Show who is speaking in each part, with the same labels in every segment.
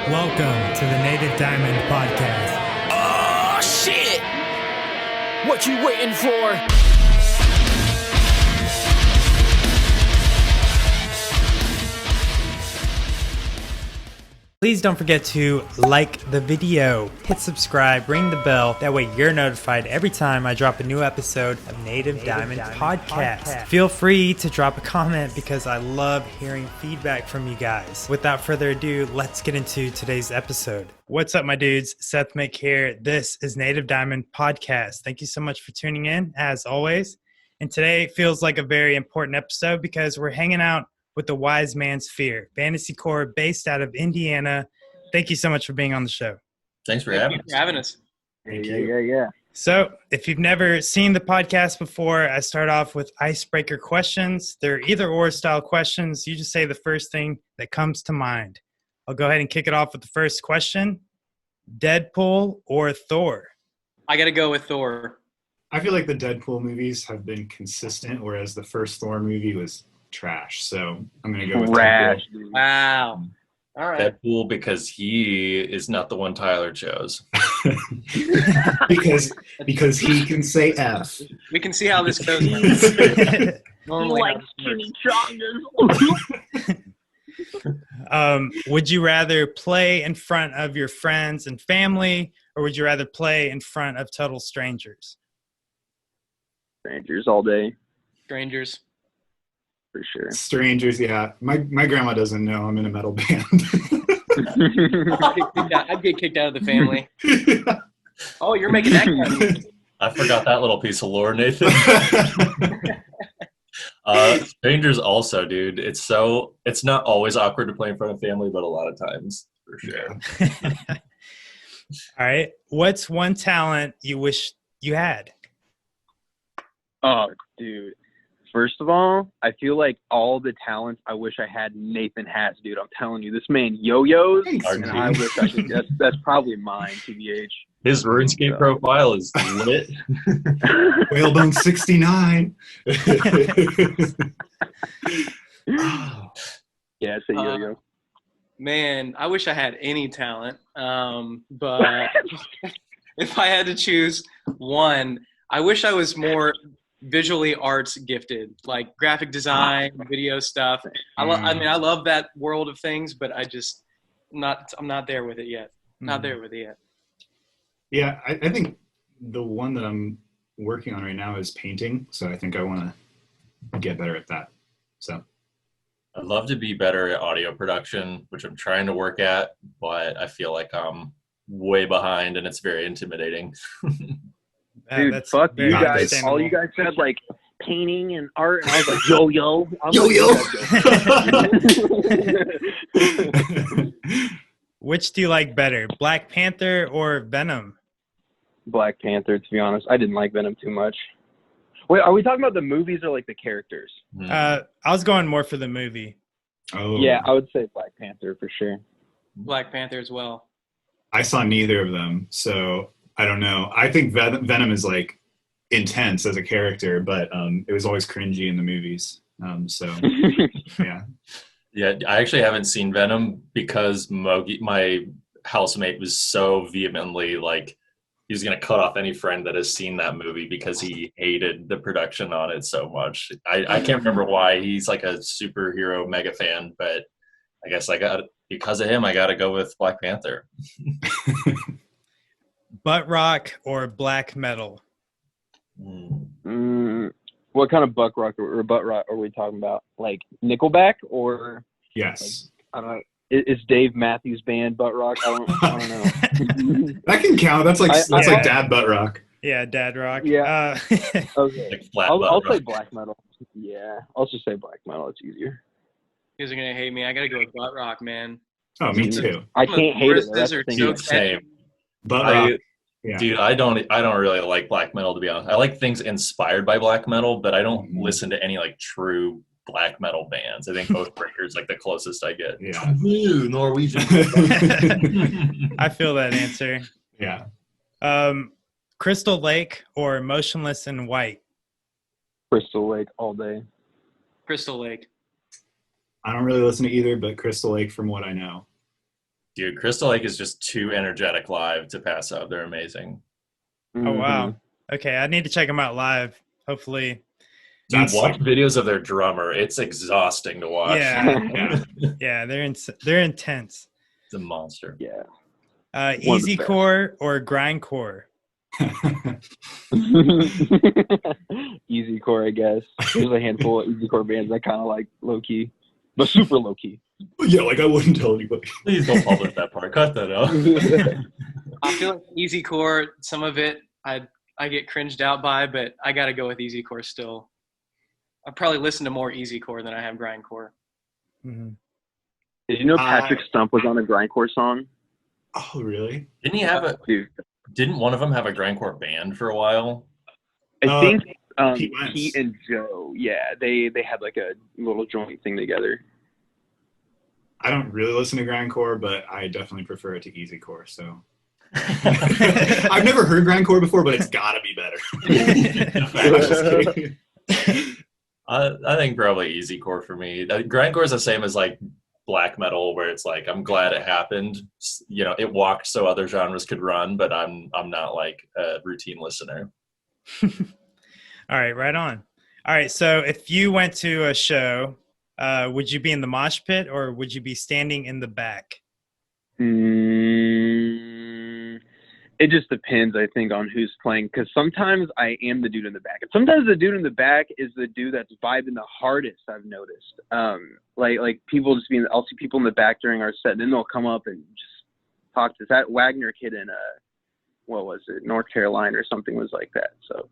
Speaker 1: Welcome to the Native Diamond Podcast.
Speaker 2: Oh, shit! What you waiting for?
Speaker 1: Please don't forget to like the video, hit subscribe, ring the bell. That way you're notified every time I drop a new episode of Native Diamond Podcast. Feel free to drop a comment because I love hearing feedback from you guys. Without further ado, let's get into today's episode. What's up, my dudes? Seth Mick here. This is Native Diamond Podcast. Thank you so much for tuning in, as always. And today feels like a very important episode because we're hanging out with the Wise Man's Fear, fantasy core based out of Indiana. Thank you so much for being on the show.
Speaker 3: Thanks for having us.
Speaker 4: Yeah.
Speaker 1: So if you've never seen the podcast before, I start off with icebreaker questions. They're either or style questions. You just say the first thing that comes to mind. I'll go ahead and kick it off with the first question. Deadpool or Thor?
Speaker 5: I got to go with Thor.
Speaker 4: I feel like the Deadpool movies have been consistent, whereas the first Thor movie was trash. So I'm going to go with
Speaker 5: Trash.
Speaker 4: Deadpool.
Speaker 5: Wow. All right.
Speaker 3: Deadpool because he is not the one Tyler chose.
Speaker 4: because he can say F.
Speaker 5: We can see how this goes. Normally,
Speaker 6: like chimichangas.
Speaker 1: Would you rather play in front of your friends and family, or would you rather play in front of total strangers?
Speaker 6: Strangers all day,
Speaker 5: Strangers.
Speaker 6: for sure.
Speaker 4: Strangers, yeah. My grandma doesn't know I'm in a metal band.
Speaker 5: I'd get kicked out of the family. Oh, you're making that kind of
Speaker 3: I forgot that little piece of lore, Nathan. Strangers also, dude. It's not always awkward to play in front of family, but a lot of times, for sure.
Speaker 1: All right. What's one talent you wish you had?
Speaker 6: Oh, dude. First of all, I feel like all the talents I wish I had Nathan has, dude. I'm telling you, this man yo-yos,
Speaker 4: Thanks,
Speaker 6: and
Speaker 4: man.
Speaker 6: I wish I could. That's probably mine, TBH.
Speaker 3: His RuneScape profile is lit.
Speaker 4: Whalebone 69.
Speaker 6: Yeah, it's a yo-yo.
Speaker 5: Man, I wish I had any talent. But if I had to choose one, I wish I was more visually arts gifted, like graphic design, video stuff. I love that world of things, but I'm not there with it yet. Not there with it yet.
Speaker 4: Yeah, I think the one that I'm working on right now is painting. So I think I want to get better at that. So
Speaker 3: I'd love to be better at audio production, which I'm trying to work at, but I feel like I'm way behind and it's very intimidating.
Speaker 6: Dude,
Speaker 1: That's
Speaker 6: fuck
Speaker 1: very
Speaker 6: you guys.
Speaker 1: understandable.
Speaker 6: All you guys said, like, painting and art, and I was like, yo-yo.
Speaker 1: Which do you like better, Black Panther or Venom?
Speaker 6: Black Panther, to be honest. I didn't like Venom too much. Wait, are we talking about the movies or, like, the characters?
Speaker 1: I was going more for the movie.
Speaker 4: Oh,
Speaker 6: Yeah, I would say Black Panther for sure.
Speaker 5: Black Panther as well.
Speaker 4: I saw neither of them. So I don't know. I think Venom is like intense as a character, but it was always cringy in the movies. So yeah.
Speaker 3: Yeah, I actually haven't seen Venom because Mogi, my housemate, was so vehemently like he was going to cut off any friend that has seen that movie because he hated the production on it so much. I can't remember why. He's like a superhero mega fan, but I guess because of him, I got to go with Black Panther.
Speaker 1: Buttrock or black metal?
Speaker 6: What kind of butt rock are we talking about? Like Nickelback or
Speaker 4: Yes.
Speaker 6: I don't know. Is Dave Matthews Band butt rock? I don't know.
Speaker 4: That can count. That's like dad butt rock.
Speaker 1: Yeah, dad rock.
Speaker 6: Yeah. Okay.
Speaker 3: Like flat
Speaker 6: I'll
Speaker 3: butt
Speaker 6: say
Speaker 3: rock.
Speaker 6: black metal. Yeah, I'll just say black metal. It's easier.
Speaker 5: You guys are gonna hate me. I gotta go with butt rock, man.
Speaker 4: Oh, me too.
Speaker 6: I can't hate it. That's
Speaker 5: Verses
Speaker 6: the
Speaker 5: are
Speaker 6: thing.
Speaker 5: so
Speaker 3: Dude, same.
Speaker 4: Butt rock. Yeah.
Speaker 3: Dude, I don't really like black metal, to be honest. I like things inspired by black metal, but I don't listen to any like true black metal bands. I think Icebreaker is like the closest I get.
Speaker 4: Yeah.
Speaker 3: Ooh, Norwegian.
Speaker 1: I feel that answer.
Speaker 4: Yeah.
Speaker 1: Crystal Lake or Motionless in White?
Speaker 6: Crystal Lake all day.
Speaker 5: Crystal Lake.
Speaker 4: I don't really listen to either, but Crystal Lake from what I know.
Speaker 3: Dude, Crystal Lake is just too energetic live to pass up. They're amazing.
Speaker 1: Oh wow. Okay, I need to check them out live. Hopefully.
Speaker 3: Dude,
Speaker 4: That's
Speaker 3: watch
Speaker 4: like-
Speaker 3: videos of their drummer. It's exhausting to watch.
Speaker 1: Yeah.
Speaker 4: Yeah.
Speaker 1: Yeah, they're intense.
Speaker 3: It's a monster.
Speaker 6: Yeah. One of the
Speaker 1: Easy
Speaker 6: best.
Speaker 1: core or grindcore?
Speaker 6: Easy core, I guess. There's a handful of easy core bands I kind of like low key, but super low key.
Speaker 4: Yeah, like I wouldn't tell anybody.
Speaker 3: Please don't publish that part. Cut that out.
Speaker 5: I feel like easy core, some of it I get cringed out by, but I got to go with easy core still. I probably listen to more easy core than I have grindcore.
Speaker 1: Mm-hmm.
Speaker 6: Did you know Patrick Stump was on a grindcore song?
Speaker 4: Oh, really?
Speaker 3: Didn't he have a?
Speaker 6: Dude,
Speaker 3: Didn't one of them have a grindcore band for a while?
Speaker 6: I think
Speaker 4: Pete Wentz.
Speaker 6: Pete and Joe, yeah, they had like a little joint thing together.
Speaker 4: I don't really listen to grindcore, but I definitely prefer it to easycore. So I've never heard grindcore before, but it's gotta be better.
Speaker 3: I think probably easy core for me. Grindcore is the same as like black metal, where it's like I'm glad it happened. You know, it walked so other genres could run, but I'm not like a routine listener.
Speaker 1: All right, right on. All right, so if you went to a show, would you be in the mosh pit or would you be standing in the back?
Speaker 6: It just depends, I think, on who's playing. Because sometimes I am the dude in the back, and sometimes the dude in the back is the dude that's vibing the hardest. I've noticed. Like people just being. I'll see people in the back during our set, and then they'll come up and just talk to that Wagner kid in what was it, North Carolina or something was like that. So,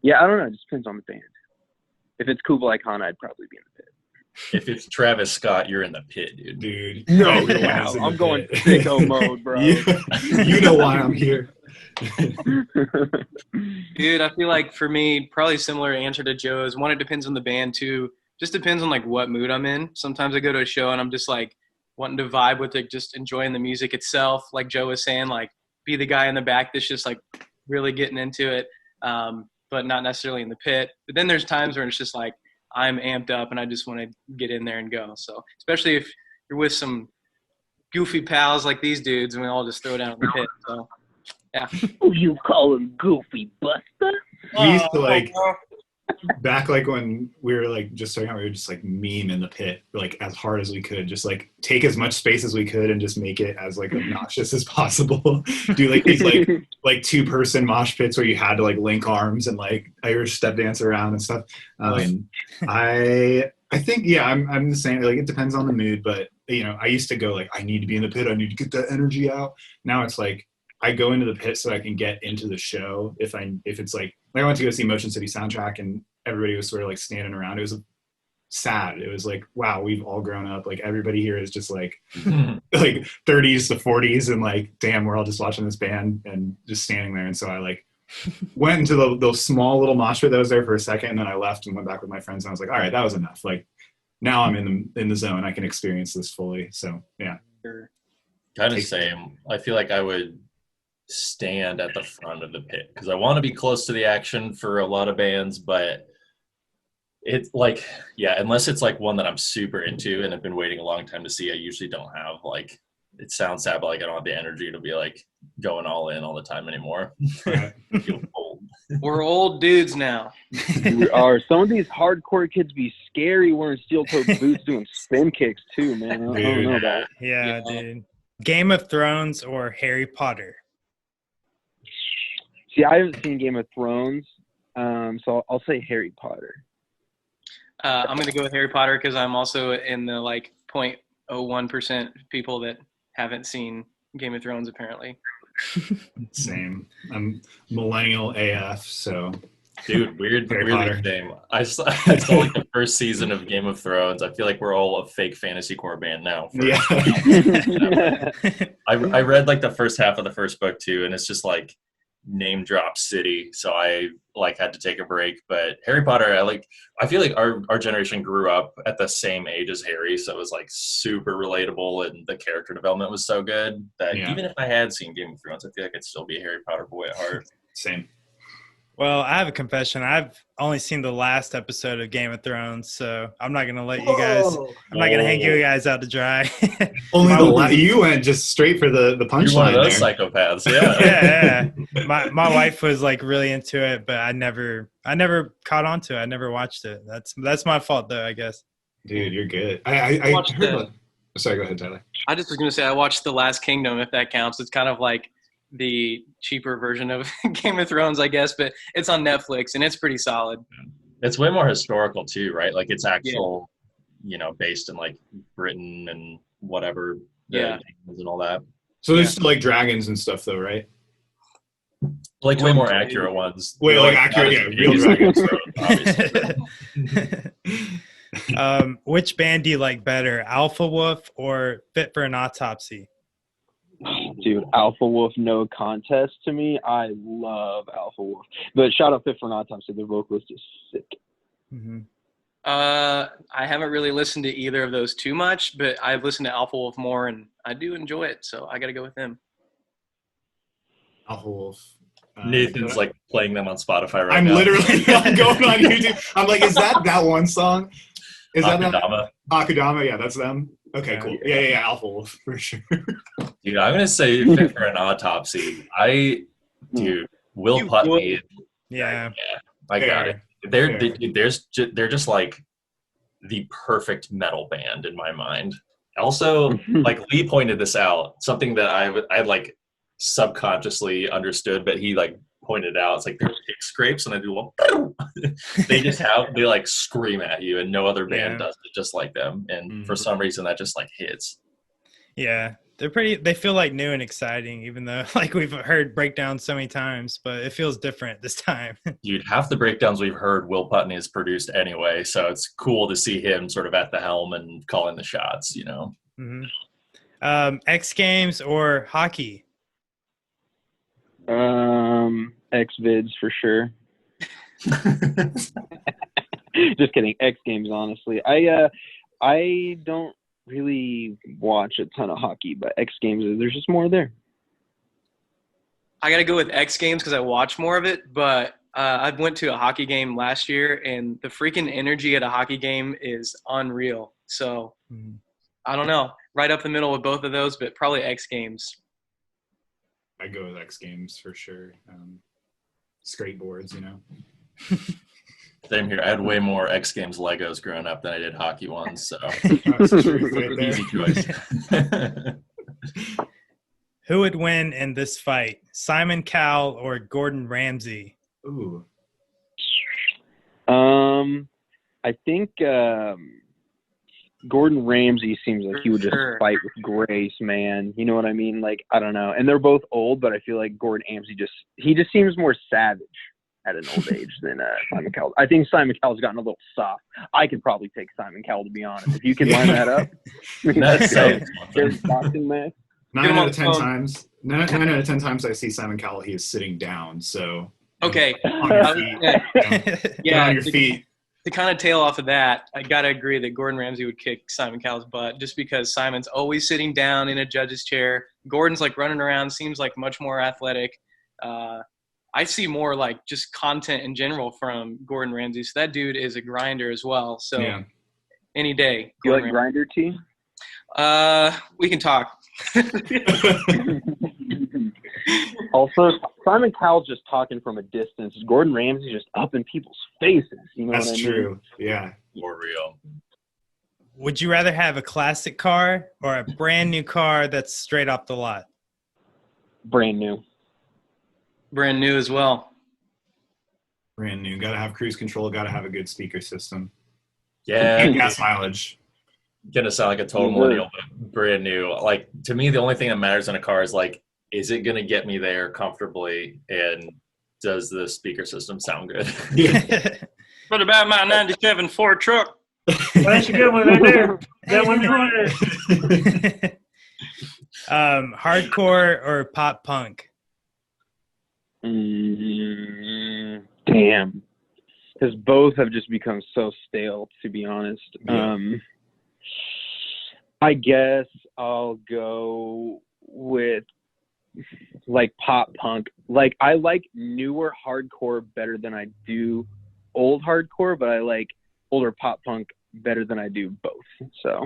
Speaker 6: yeah, I don't know. It just depends on the band. If it's Kublai Khan, I'd probably be in the pit.
Speaker 3: If it's Travis Scott, you're in the pit, dude.
Speaker 4: Dude.
Speaker 6: No,
Speaker 4: everyone
Speaker 6: yeah,
Speaker 4: is in
Speaker 6: I'm
Speaker 4: the
Speaker 6: going
Speaker 4: pit.
Speaker 6: sicko mode, bro.
Speaker 4: You know why I'm here.
Speaker 5: Dude, I feel like for me, probably similar answer to Joe's. One, it depends on the band. Two, just depends on like what mood I'm in. Sometimes I go to a show and I'm just like wanting to vibe with it, just enjoying the music itself. Like Joe was saying, like be the guy in the back that's just like really getting into it, but not necessarily in the pit. But then there's times where it's just like I'm amped up and I just want to get in there and go. So especially if you're with some goofy pals like these dudes and we all just throw down in the pit. So yeah.
Speaker 6: Who you call him Goofy Buster?
Speaker 4: We used to like back like when we were like just starting out, we would just like meme in the pit like as hard as we could, just like take as much space as we could and just make it as like obnoxious as possible. Do like these like 2-person mosh pits where you had to like link arms and like Irish step dance around and stuff. I think I'm the same. Like it depends on the mood, but you know I used to go like I need to be in the pit, I need to get that energy out. Now it's like I go into the pit so I can get into the show. If it's like I went to go see Motion City Soundtrack and everybody was sort of like standing around. It was sad. It was like, wow, we've all grown up. Like everybody here is just like like 30s to 40s and like, damn, we're all just watching this band and just standing there. And so I like went into those small little mosh pit that was there for a second, and then I left and went back with my friends and I was like, all right, that was enough. Like now I'm in the zone. I can experience this fully. So yeah.
Speaker 3: Kind of same. I feel like I would stand at the front of the pit because I want to be close to the action for a lot of bands, but it's like, yeah, unless it's like one that I'm super into and I've been waiting a long time to see, I usually don't have like, it sounds sad, but like I don't have the energy to be like going all in all the time anymore. I feel old.
Speaker 5: We're old dudes now.
Speaker 6: We are. Some of these hardcore kids be scary wearing steel-toed boots doing spin kicks too, man. I don't know about it.
Speaker 1: Yeah, dude. Game of Thrones or Harry Potter?
Speaker 6: See, I haven't seen Game of Thrones, so I'll say Harry Potter.
Speaker 5: I'm going to go with Harry Potter because I'm also in the like 0.01% people that haven't seen Game of Thrones apparently.
Speaker 4: Same. I'm millennial AF, so
Speaker 3: dude, weird
Speaker 4: Potter.
Speaker 3: thing. I saw like the first season of Game of Thrones. I feel like we're all a fake fantasy core band now.
Speaker 4: Yeah.
Speaker 3: I read like the first half of the first book too, and it's just like name drop city, so I like had to take a break. But Harry Potter, I feel like our generation grew up at the same age as Harry, so it was like super relatable and the character development was so good that even if I had seen Game of Thrones, I feel like I'd still be a Harry Potter boy at heart.
Speaker 4: Same.
Speaker 1: Well, I have a confession. I've only seen the last episode of Game of Thrones, so I'm not gonna let you guys. I'm not gonna hang you guys out to dry.
Speaker 4: Only you went just straight for the punchline.
Speaker 3: You're one of those
Speaker 4: there.
Speaker 3: psychopaths, yeah.
Speaker 1: Yeah. My wife was like really into it, but I never caught on to it. I never watched it. That's my fault though, I guess.
Speaker 4: Dude, you're good. I
Speaker 5: watched
Speaker 4: heard
Speaker 5: the-
Speaker 4: about. Sorry, go ahead, Tyler.
Speaker 5: I just was gonna say I watched The Last Kingdom, if that counts. It's kind of like the cheaper version of Game of Thrones, I guess, but it's on Netflix and it's pretty solid.
Speaker 3: It's way more historical too, right? Like it's actual, based in like Britain and whatever,
Speaker 5: Yeah.
Speaker 3: and all that.
Speaker 4: So there's like dragons and stuff, though, right?
Speaker 3: Like way more accurate ones.
Speaker 4: Wait, like accurate, yeah, real dragons.
Speaker 3: Obviously.
Speaker 1: Which band do you like better, Alpha Wolf or Fit for an Autopsy?
Speaker 6: Dude, Alpha Wolf, no contest to me. I love Alpha Wolf. But shout out Fit for an Autopsy. The vocalist is sick.
Speaker 1: Mm-hmm.
Speaker 5: I haven't really listened to either of those too much, but I've listened to Alpha Wolf more, and I do enjoy it, so I got to go with him.
Speaker 4: Alpha Wolf.
Speaker 3: Nathan's like playing them on Spotify right
Speaker 4: I'm
Speaker 3: now.
Speaker 4: literally going on YouTube. I'm like, is that one song? Is that
Speaker 3: Akudama.
Speaker 4: Akudama? Yeah, that's them. Okay,
Speaker 1: Yeah.
Speaker 4: cool. Yeah, Alpha Wolf for sure.
Speaker 3: Dude, I'm gonna say Fit for an Autopsy. Will
Speaker 5: You
Speaker 3: Putney.
Speaker 1: Yeah.
Speaker 3: I
Speaker 4: They
Speaker 3: got
Speaker 4: are.
Speaker 3: it.
Speaker 4: Fair.
Speaker 3: They're just like the perfect metal band in my mind. Also, like Lee pointed this out, something that I like subconsciously understood, but he like pointed out. It's like their pick scrapes, and they do they like scream at you, and no other band does it just like them. And for some reason, that just like hits.
Speaker 1: Yeah. They feel like new and exciting, even though like we've heard breakdowns so many times, but it feels different this time.
Speaker 3: Dude, half the breakdowns we've heard, Will Putney has produced anyway, so it's cool to see him sort of at the helm and calling the shots,
Speaker 1: Mm-hmm. X Games or hockey?
Speaker 6: X vids for sure. Just kidding. X Games, honestly. I don't really watch a ton of hockey, but X Games, there's just more there.
Speaker 5: I got to go with X Games because I watch more of it, but I went to a hockey game last year, and the freaking energy at a hockey game is unreal. So I don't know. Right up the middle with both of those, but probably X Games.
Speaker 4: I go with X Games for sure. Skateboards,
Speaker 3: Same here. I had way more X Games Legos growing up than I did hockey ones, so
Speaker 4: That's the truth right there.
Speaker 3: easy choice.
Speaker 1: Who would win in this fight, Simon Cowell or Gordon Ramsay?
Speaker 4: Ooh.
Speaker 6: I think Gordon Ramsay seems like he would just
Speaker 5: Sure.
Speaker 6: fight with grace, man. You know what I mean? Like, I don't know. And they're both old, but I feel like Gordon Ramsay just seems more savage at an old age than Simon Cowell. I think Simon Cowell's gotten a little soft. I could probably take Simon Cowell, to be honest. If you can line that up.
Speaker 3: That's so
Speaker 6: There's boxing match.
Speaker 4: 9
Speaker 5: him
Speaker 4: out
Speaker 5: on
Speaker 4: of
Speaker 5: the
Speaker 4: 10
Speaker 5: phone.
Speaker 4: times. 9 out of 10 times I see Simon Cowell, he is sitting down. So
Speaker 5: Okay.
Speaker 4: on your feet. Get
Speaker 5: Yeah.
Speaker 4: on your feet.
Speaker 5: To kind of tail off of that, I got to agree that Gordon Ramsay would kick Simon Cowell's butt just because Simon's always sitting down in a judge's chair. Gordon's like running around, seems like much more athletic. I see more like just content in general from Gordon Ramsay. So that dude is a grinder as well. So
Speaker 4: Yeah.
Speaker 5: any day.
Speaker 6: You like
Speaker 5: Gordon
Speaker 6: Grinder Tea?
Speaker 5: Ramsay. We can talk.
Speaker 6: Also, Simon Cowell's just talking from a distance. Gordon Ramsay's just up in people's faces. You know
Speaker 4: That's
Speaker 6: what I mean?
Speaker 4: true. Yeah.
Speaker 3: for real.
Speaker 1: Would you rather have a classic car or a brand new car that's straight off the lot?
Speaker 6: Brand new.
Speaker 5: Brand new as well.
Speaker 4: Brand new. Got to have cruise control. Got to have a good speaker system.
Speaker 3: Yeah,
Speaker 4: And gas mileage.
Speaker 3: gonna sound like a total
Speaker 6: Mhm.
Speaker 3: millennial, but brand new. Like to me, the only thing that matters in a car is like, is it gonna get me there comfortably, and does the speaker system sound good?
Speaker 5: What about my 97 Ford truck?
Speaker 1: That's a good one right there. That one's hardcore or pop punk?
Speaker 6: Damn. Because both have just become so stale, to be honest.
Speaker 4: Yeah.
Speaker 6: I guess I'll go with like pop punk. Like I like newer hardcore better than I do old hardcore, but I like older pop punk better than I do both. So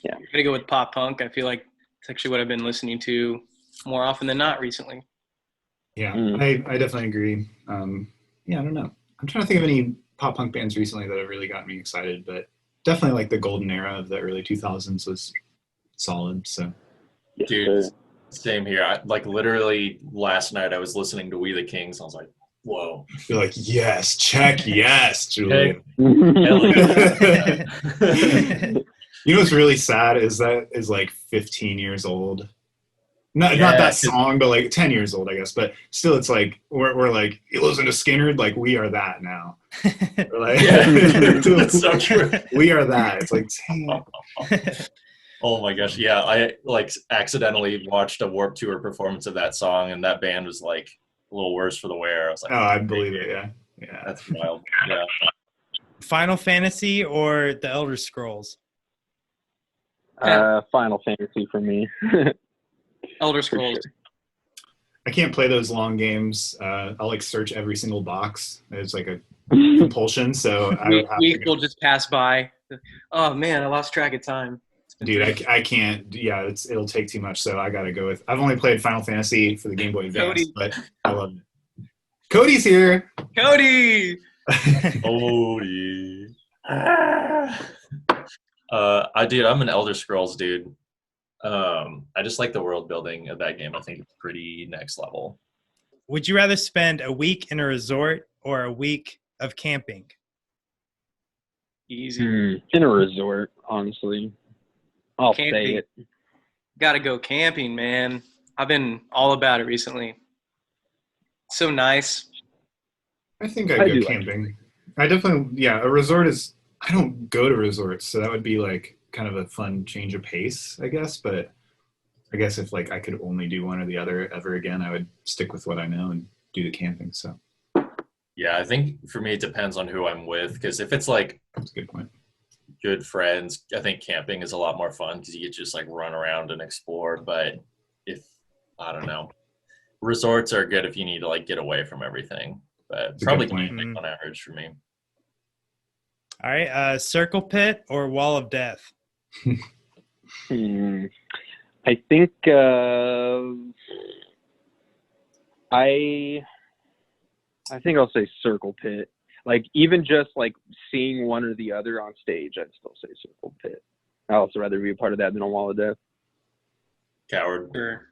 Speaker 6: yeah.
Speaker 5: I'm gonna go with pop punk. I feel like it's actually what I've been listening to more often than not recently.
Speaker 4: Yeah, I definitely agree. Yeah, I don't know. I'm trying to think of any pop punk bands recently that have really gotten me excited, but definitely like the golden era of the early 2000s was solid. So,
Speaker 6: Yes,
Speaker 3: Dude,
Speaker 6: sir.
Speaker 3: same here. Like literally last night I was listening to We the Kings. I was like, whoa.
Speaker 4: you're like, yes, check, yes, Julian.
Speaker 3: Hell yeah.
Speaker 4: You know what's really sad is that is like 15 years old. Not
Speaker 3: Yeah,
Speaker 4: that song, but like 10 years old, I guess. But still, it's like we're like, you listen to Skinner, like we are that now. We're like,
Speaker 3: That's so true.
Speaker 4: We are that. It's like, dang.
Speaker 3: Oh my gosh. Yeah. I like accidentally watched a Warped Tour performance of that song, and that band was like a little worse for the wear. I was like,
Speaker 4: Oh, I believe it. Yeah, yeah.
Speaker 3: that's wild. Yeah.
Speaker 1: Final Fantasy or the Elder Scrolls?
Speaker 6: Final Fantasy for me.
Speaker 5: Elder Scrolls.
Speaker 4: I can't play those long games. I'll like search every single box. It's like a compulsion. So I would have to
Speaker 5: Week
Speaker 4: go.
Speaker 5: will just pass by. Oh man, I lost track of time.
Speaker 4: Dude, I can't. Yeah, it'll take too much. So I got to go with. I've only played Final Fantasy for the Game Boy Advance,
Speaker 5: Cody.
Speaker 4: but I love it. Cody's here.
Speaker 5: Cody.
Speaker 3: Cody. I'm an Elder Scrolls dude. I just like the world building of that game. I think it's pretty next level.
Speaker 1: Would you rather spend a week in a resort or a week of camping?
Speaker 5: Easy.
Speaker 6: In a resort, honestly. I'll say
Speaker 5: Camping.
Speaker 6: it.
Speaker 5: Gotta go camping, man. I've been all about it recently. So nice.
Speaker 4: I think
Speaker 6: I
Speaker 4: I'd
Speaker 6: do
Speaker 4: go
Speaker 6: like
Speaker 4: camping. I definitely, yeah, a resort is, I don't go to resorts, so that would be like kind of a fun change of pace, I guess. But I guess if like I could only do one or the other ever again, I would stick with what I know and do the camping. So
Speaker 3: Yeah, I think for me it depends on who I'm with, because if it's like
Speaker 4: that's a good point.
Speaker 3: good friends, I think camping is a lot more fun because you get to just like run around and explore. But if I don't know, resorts are good if you need to like get away from everything. But
Speaker 4: That's a
Speaker 3: probably
Speaker 4: good point.
Speaker 3: camping on average for me.
Speaker 1: All right, Circle Pit or Wall of Death?
Speaker 6: I think I think I'll say Circle Pit. Like even just like seeing one or the other on stage, I'd still say Circle Pit. I'd also rather be a part of that than a Wall of Death.
Speaker 3: Coward.
Speaker 5: Sure.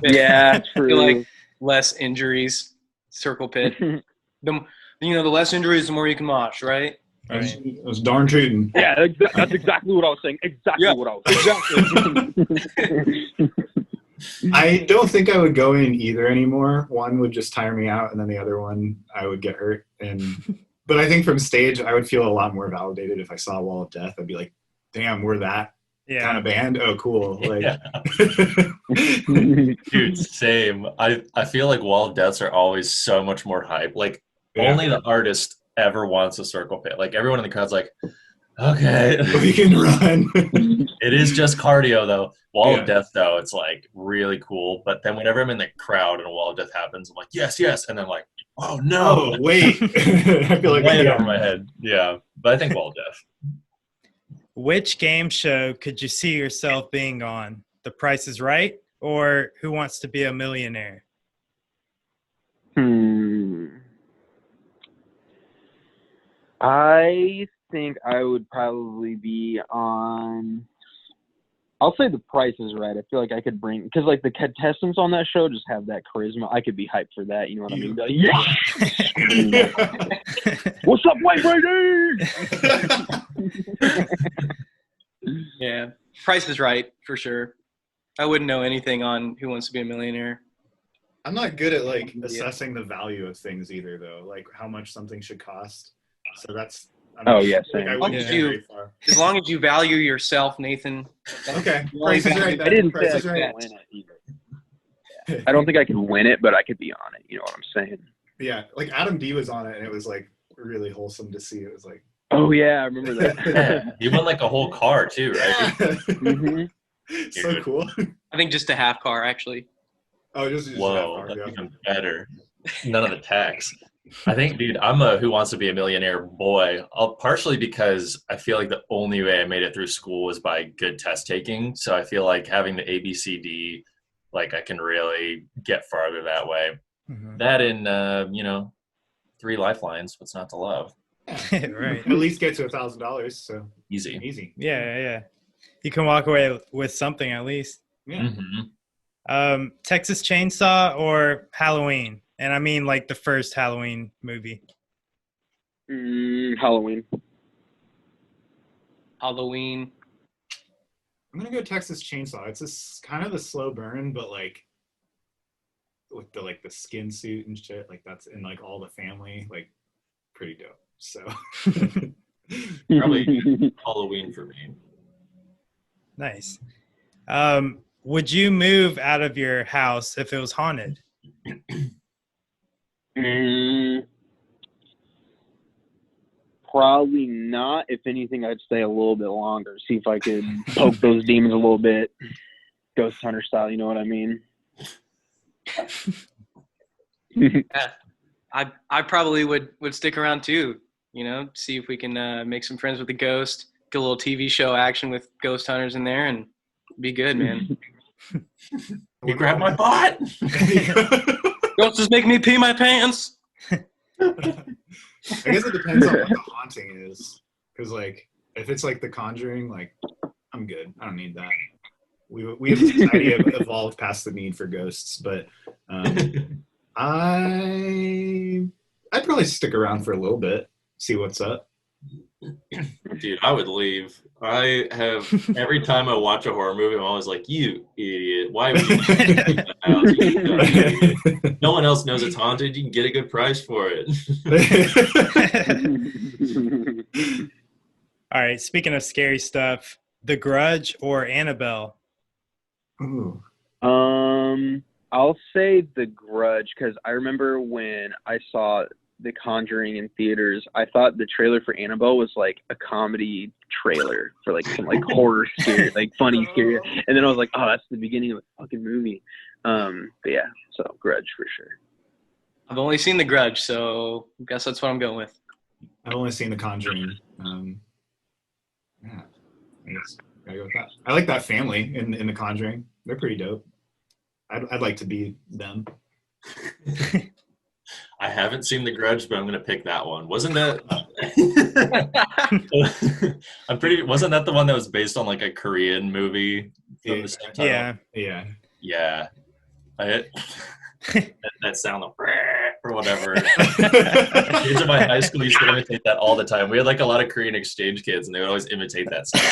Speaker 6: Yeah,
Speaker 5: I feel
Speaker 6: true.
Speaker 5: like less injuries. Circle Pit. The less injuries, the more you can mosh, right?
Speaker 4: It was darn tootin'.
Speaker 6: Yeah, that's exactly what I was saying. Exactly
Speaker 5: Yeah,
Speaker 6: what I was saying.
Speaker 4: I don't think I would go in either anymore. One would just tire me out, and then the other one I would get hurt. But I think from stage, I would feel a lot more validated if I saw Wall of Death. I'd be like, "Damn, we're that kind of band. Oh, cool!" Like,
Speaker 3: Yeah. Dude, same. I feel like Wall of Deaths are always so much more hype. Like
Speaker 4: Yeah.
Speaker 3: only the artist ever wants a circle pit. Like everyone in the crowd's like, okay.
Speaker 4: we can run.
Speaker 3: It is just cardio though. Wall
Speaker 4: Yeah.
Speaker 3: of Death though, it's like really cool. But then whenever I'm in the crowd and a Wall of Death happens, I'm like, yes, yes. And then like, oh no.
Speaker 4: Oh, wait. I feel like
Speaker 3: Way over my head. Yeah. But I think Wall of Death.
Speaker 1: Which game show could you see yourself being on? The Price is Right or Who Wants to Be a Millionaire?
Speaker 6: I think I would probably be on. I'll say The Price is Right. I feel like I could bring, because like the contestants on that show just have that charisma. I could be hyped for that. You know what I mean? Like, yeah. What's up, white lady?
Speaker 5: Yeah. Price is Right, for sure. I wouldn't know anything on Who Wants to Be a Millionaire.
Speaker 4: I'm not good at like assessing the value of things either, though. Like how much something should cost. So that's.
Speaker 6: Oh, yeah, same.
Speaker 4: I wouldn't
Speaker 1: Yeah.
Speaker 4: get very far.
Speaker 5: As long as you value yourself, Nathan.
Speaker 4: Okay.
Speaker 5: You
Speaker 4: Price is
Speaker 5: already
Speaker 4: right.
Speaker 5: value-
Speaker 6: I didn't
Speaker 4: Price
Speaker 6: say I
Speaker 4: is
Speaker 6: could
Speaker 4: right.
Speaker 6: win it either. I don't think I could win it, but I could be on it. You know what I'm saying?
Speaker 4: Yeah, like Adam D was on it, and it was like really wholesome to see. It was like.
Speaker 6: Oh yeah, I remember that.
Speaker 3: Yeah. He won like a whole car too, right?
Speaker 6: Mhm.
Speaker 4: So cool.
Speaker 5: I think just a half car, actually.
Speaker 4: Oh, just that
Speaker 3: Whoa,
Speaker 4: far,
Speaker 3: that's
Speaker 4: yeah.
Speaker 3: even better. None of the tax. I think, dude, I'm a Who Wants to Be a Millionaire boy. Partially because I feel like the only way I made it through school was by good test taking. So I feel like having the ABCD, like I can really get farther that way.
Speaker 1: Mhm.
Speaker 3: That and 3 lifelines. What's not to love?
Speaker 1: Right.
Speaker 4: At least get to $1,000. So
Speaker 3: Easy.
Speaker 4: easy.
Speaker 1: Yeah. You can walk away with something at least.
Speaker 4: Yeah.
Speaker 3: Mm-hmm.
Speaker 1: Texas Chainsaw or Halloween? And I mean like the first Halloween movie.
Speaker 6: Halloween.
Speaker 5: Halloween.
Speaker 4: I'm gonna go Texas Chainsaw. It's just kind of a slow burn, but like with the skin suit and shit, like that's in like all the family, like pretty dope. So
Speaker 3: Probably Halloween for me.
Speaker 1: Nice. Would you move out of your house if it was haunted?
Speaker 6: Probably not. If anything, I'd stay a little bit longer. See if I could poke those demons a little bit, ghost hunter style. You know what I mean?
Speaker 5: I probably would stick around too. See if we can make some friends with the ghost, get a little TV show action with ghost hunters in there, and be good, man.
Speaker 3: You grabbed my butt.
Speaker 5: Ghosts just make me pee my pants.
Speaker 4: I guess it depends on what the haunting is, because like if it's like The Conjuring, like I'm good. I don't need that. We as a society have evolved past the need for ghosts, but I'd probably stick around for a little bit, see what's up.
Speaker 3: Dude, I would leave. I have every time I watch a horror movie, I'm always like, "You idiot! Why would you leave the house? You dumb idiot. No one else knows it's haunted. You can get a good price for it."
Speaker 1: All right. Speaking of scary stuff, The Grudge or Annabelle?
Speaker 4: Ooh.
Speaker 6: I'll say The Grudge, because I remember when I saw The Conjuring in theaters, I thought the trailer for Annabelle was like a comedy trailer for like some like horror scary, like funny scary, and then I was like, oh, that's the beginning of a fucking movie. But yeah, so Grudge for sure.
Speaker 5: I've only seen The Grudge, so I guess that's what I'm going with.
Speaker 4: I've only seen The Conjuring. Yeah, I guess gotta go with that. I like that family in The Conjuring. They're pretty dope. I'd like to be them.
Speaker 3: I haven't seen The Grudge, but I'm gonna pick that one. Wasn't that? Wasn't that the one that was based on like a Korean movie from the same time?
Speaker 1: Yeah.
Speaker 3: That sound of or whatever. Kids in my high school used to imitate that all the time. We had like a lot of Korean exchange kids, and they would always imitate that sound.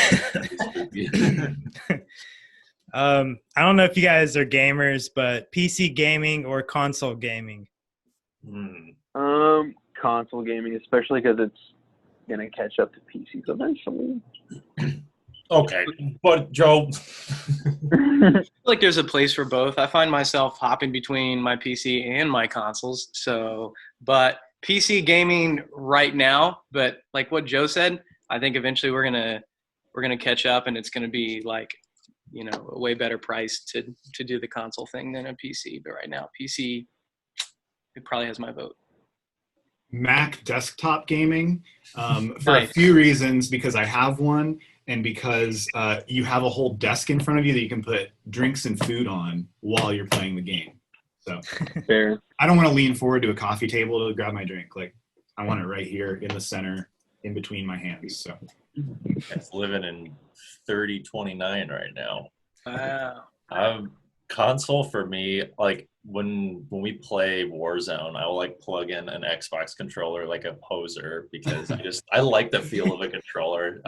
Speaker 1: I don't know if you guys are gamers, but PC gaming or console gaming?
Speaker 6: Console gaming, especially because it's gonna catch up to PCs eventually.
Speaker 3: Okay, but Joe,
Speaker 5: I feel like there's a place for both. I find myself hopping between my PC and my consoles. But PC gaming right now. But like what Joe said, I think eventually we're gonna catch up, and it's gonna be like a way better price to do the console thing than a PC. But right now, PC, it probably has my vote.
Speaker 4: Mac desktop gaming for
Speaker 5: Nice.
Speaker 4: a few reasons, because I have one, and because you have a whole desk in front of you that you can put drinks and food on while you're playing the game. So
Speaker 6: Fair.
Speaker 4: I don't want to lean forward to a coffee table to grab my drink. Like I want it right here in the center, in between my hands. So
Speaker 3: it's living in 3029 right now.
Speaker 5: Wow.
Speaker 3: Console for me, like when we play Warzone, I will like plug in an Xbox controller like a poser, because I like the feel of a controller.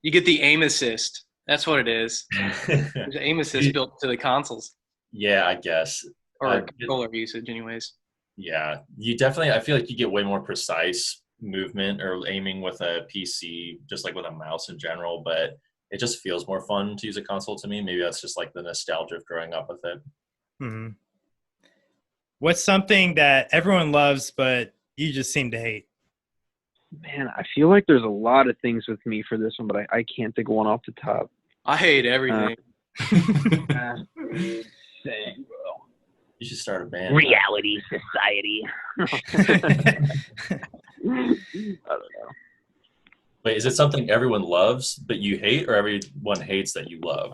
Speaker 5: You get the aim assist. That's what it is. There's aim assist built to the consoles.
Speaker 3: Yeah, I guess.
Speaker 5: Or controller usage anyways.
Speaker 3: Yeah, you definitely, I feel like you get way more precise movement or aiming with a PC, just like with a mouse in general, but it just feels more fun to use a console to me. Maybe that's just like the nostalgia of growing up with it.
Speaker 1: Mm-hmm. What's something that everyone loves but you just seem to hate?
Speaker 6: Man, I feel like there's a lot of things with me for this one, but I can't think of one off the top.
Speaker 5: I hate everything.
Speaker 6: Same, bro.
Speaker 3: You should start a band.
Speaker 6: Reality Society. I don't know.
Speaker 3: Wait, is it something everyone loves but you hate, or everyone hates that you love?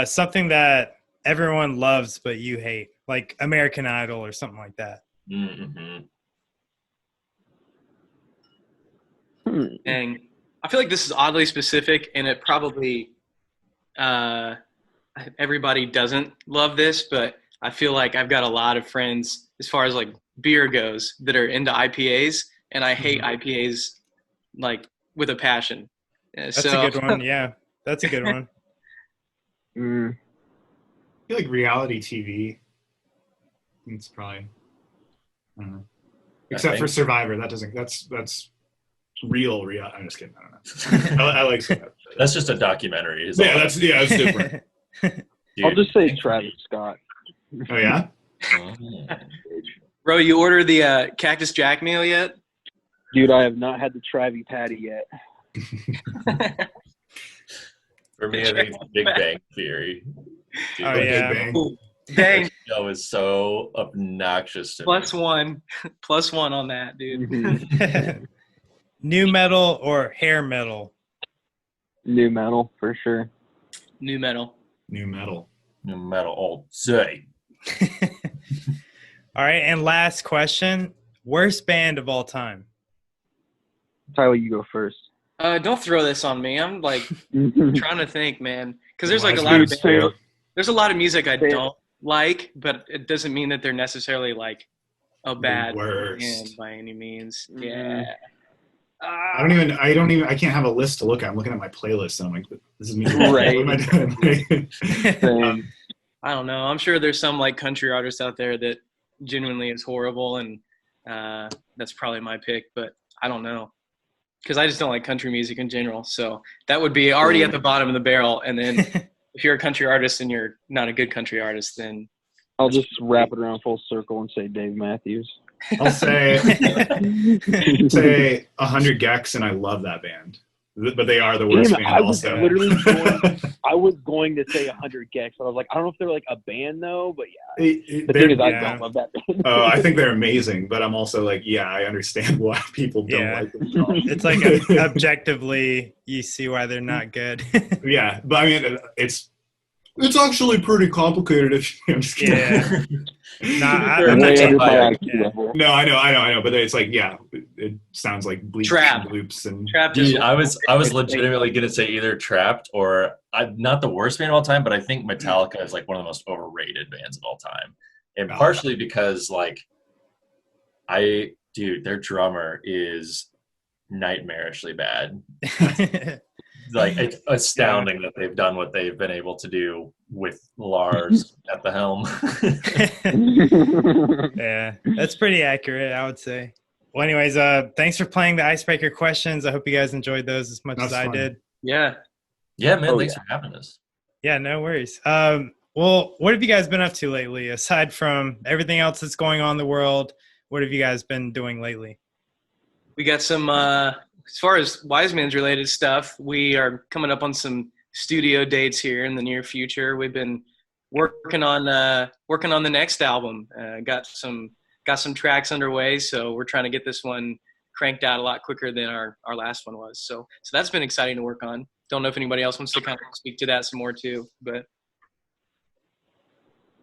Speaker 1: Something that everyone loves but you hate, like American Idol or something like that.
Speaker 3: Mm-hmm.
Speaker 5: Dang. I feel like this is oddly specific, and it probably everybody doesn't love this, but I feel like I've got a lot of friends as far as like beer goes that are into IPAs, and I hate IPAs like with a passion.
Speaker 1: That's a good one. Yeah, that's a good one.
Speaker 4: I feel like reality TV. It's probably, I don't know. Except for Survivor, that's real. I'm just kidding. I don't know. I like Survivor.
Speaker 3: That's just a documentary.
Speaker 4: That's different.
Speaker 3: Dude.
Speaker 6: I'll just say Travis Scott.
Speaker 4: Oh yeah.
Speaker 5: Bro, you order the Cactus Jack meal yet?
Speaker 6: Dude, I have not had the Travi Patty yet.
Speaker 3: For me, I think it's Big Bang Theory. Dude,
Speaker 1: Oh,
Speaker 3: that
Speaker 1: yeah.
Speaker 3: Big
Speaker 5: Dang,
Speaker 3: Bang show is so obnoxious to
Speaker 5: plus
Speaker 3: me.
Speaker 5: one on that, dude.
Speaker 6: Mm-hmm.
Speaker 1: New metal or hair metal?
Speaker 6: New metal for sure.
Speaker 5: New metal.
Speaker 4: New metal.
Speaker 3: No matter all day.
Speaker 1: All right, and last question. Worst band of all time?
Speaker 6: Tyler, you go first.
Speaker 5: Don't throw this on me. I'm like trying to think, man, because there's like a
Speaker 4: Wise
Speaker 5: lot of
Speaker 4: dudes, too.
Speaker 5: there's a lot of music I don't like, but it doesn't mean that they're necessarily like a bad
Speaker 4: worst.
Speaker 5: band by any means.
Speaker 6: Mhm.
Speaker 5: Yeah.
Speaker 4: I can't have a list to look at. I'm looking at my playlist and I'm like, this is me.
Speaker 6: Right.
Speaker 4: What am I doing?
Speaker 6: Same.
Speaker 5: I don't know. I'm sure there's some like country artist out there that genuinely is horrible, and that's probably my pick. But I don't know, because I just don't like country music in general. So that would be already at the bottom of the barrel. And then if you're a country artist and you're not a good country artist, then
Speaker 6: I'll just wrap it around full circle and say Dave Matthews.
Speaker 4: I'll say 100 Gex, and I love that band, but they are the worst
Speaker 6: Damn it,
Speaker 4: band.
Speaker 6: I was
Speaker 4: Also,
Speaker 6: literally I was going to say 100 Gex, but I was like, I don't know if they're like a band though, but yeah. The thing is, I don't love that band.
Speaker 4: Oh, I think they're amazing, but I'm also like, yeah, I understand why people don't like them.
Speaker 1: It's like objectively, you see why they're not good.
Speaker 4: Yeah, but I mean, it's actually pretty complicated. I'm just kidding.
Speaker 1: Yeah. Nah,
Speaker 6: They're
Speaker 1: I'm not
Speaker 6: way
Speaker 1: saying
Speaker 6: under my
Speaker 1: that.
Speaker 6: IQ level.
Speaker 4: No, I know, but it's like, yeah, it sounds like bleach
Speaker 5: Trap.
Speaker 4: and loops and
Speaker 5: Trapped is
Speaker 3: Dude, I was legitimately gonna say either Trapped or not the worst band of all time, but I think Metallica is like one of the most overrated bands of all time, and partially because like their drummer is nightmarishly bad. Like it's astounding that they've done what they've been able to do with Lars at the helm.
Speaker 1: Yeah, that's pretty accurate, I would say. Well, anyways, thanks for playing the Icebreaker questions. I hope you guys enjoyed those as much as I did.
Speaker 5: yeah.
Speaker 3: Yeah, man,
Speaker 6: Oh,
Speaker 3: thanks
Speaker 6: yeah.
Speaker 3: for having us.
Speaker 1: Yeah, no worries. Well, what have you guys been up to lately? Aside from everything else that's going on in the world, what have you guys been doing lately?
Speaker 5: We got some as far as Wiseman's related stuff, we are coming up on some studio dates here in the near future. We've been working on the next album. Got some tracks underway, so we're trying to get this one cranked out a lot quicker than our last one was. So that's been exciting to work on. Don't know if anybody else wants to kind of speak to that some more too, but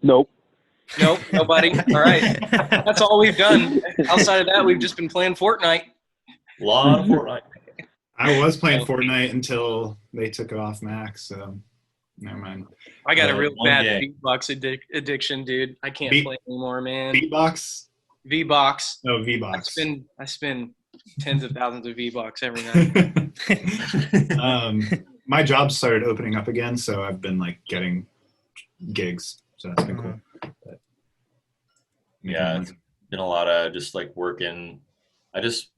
Speaker 6: Nope.
Speaker 5: nope, nobody. All right, that's all we've done. Outside of that, we've just been playing Fortnite.
Speaker 3: Lot of Fortnite.
Speaker 4: I was playing Fortnite until they took it off Max, so never mind.
Speaker 5: I got a real
Speaker 3: one
Speaker 5: bad
Speaker 3: game.
Speaker 5: beatbox addiction, dude. I can't play anymore, man.
Speaker 4: Beatbox?
Speaker 5: V-Box.
Speaker 4: No, V-Box.
Speaker 5: I spend tens of thousands of V-Bucks every night.
Speaker 4: My job started opening up again, so I've been like getting gigs, so that's been cool. But,
Speaker 3: Yeah, it's been a lot of just like working. I just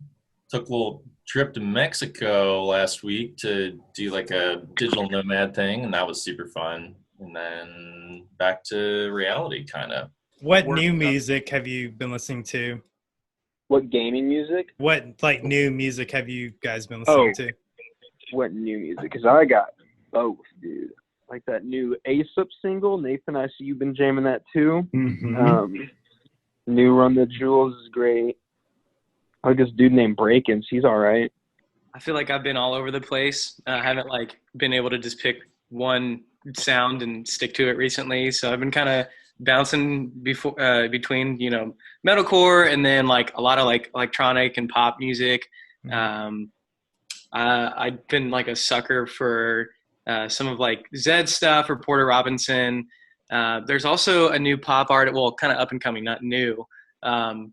Speaker 3: took a little trip to Mexico last week to do like a digital nomad thing, and that was super fun. And then back to reality, kind of.
Speaker 1: What new music have you been listening to?
Speaker 6: What gaming music?
Speaker 1: What like new music have you guys been listening to?
Speaker 6: What new music? Because I got both, dude. like that new ASAP single. Nathan, I see you've been jamming that too.
Speaker 4: Mhm.
Speaker 6: New Run the Jewels is great. I like this dude named Breakins. He's all right.
Speaker 5: I feel like I've been all over the place. I haven't like been able to just pick one sound and stick to it recently. So I've been kind of bouncing between, you know, metalcore and then like a lot of like electronic and pop music. I've been like a sucker for some of like Zed stuff or Porter Robinson. There's also a new pop artist, well, kind of up and coming, not new,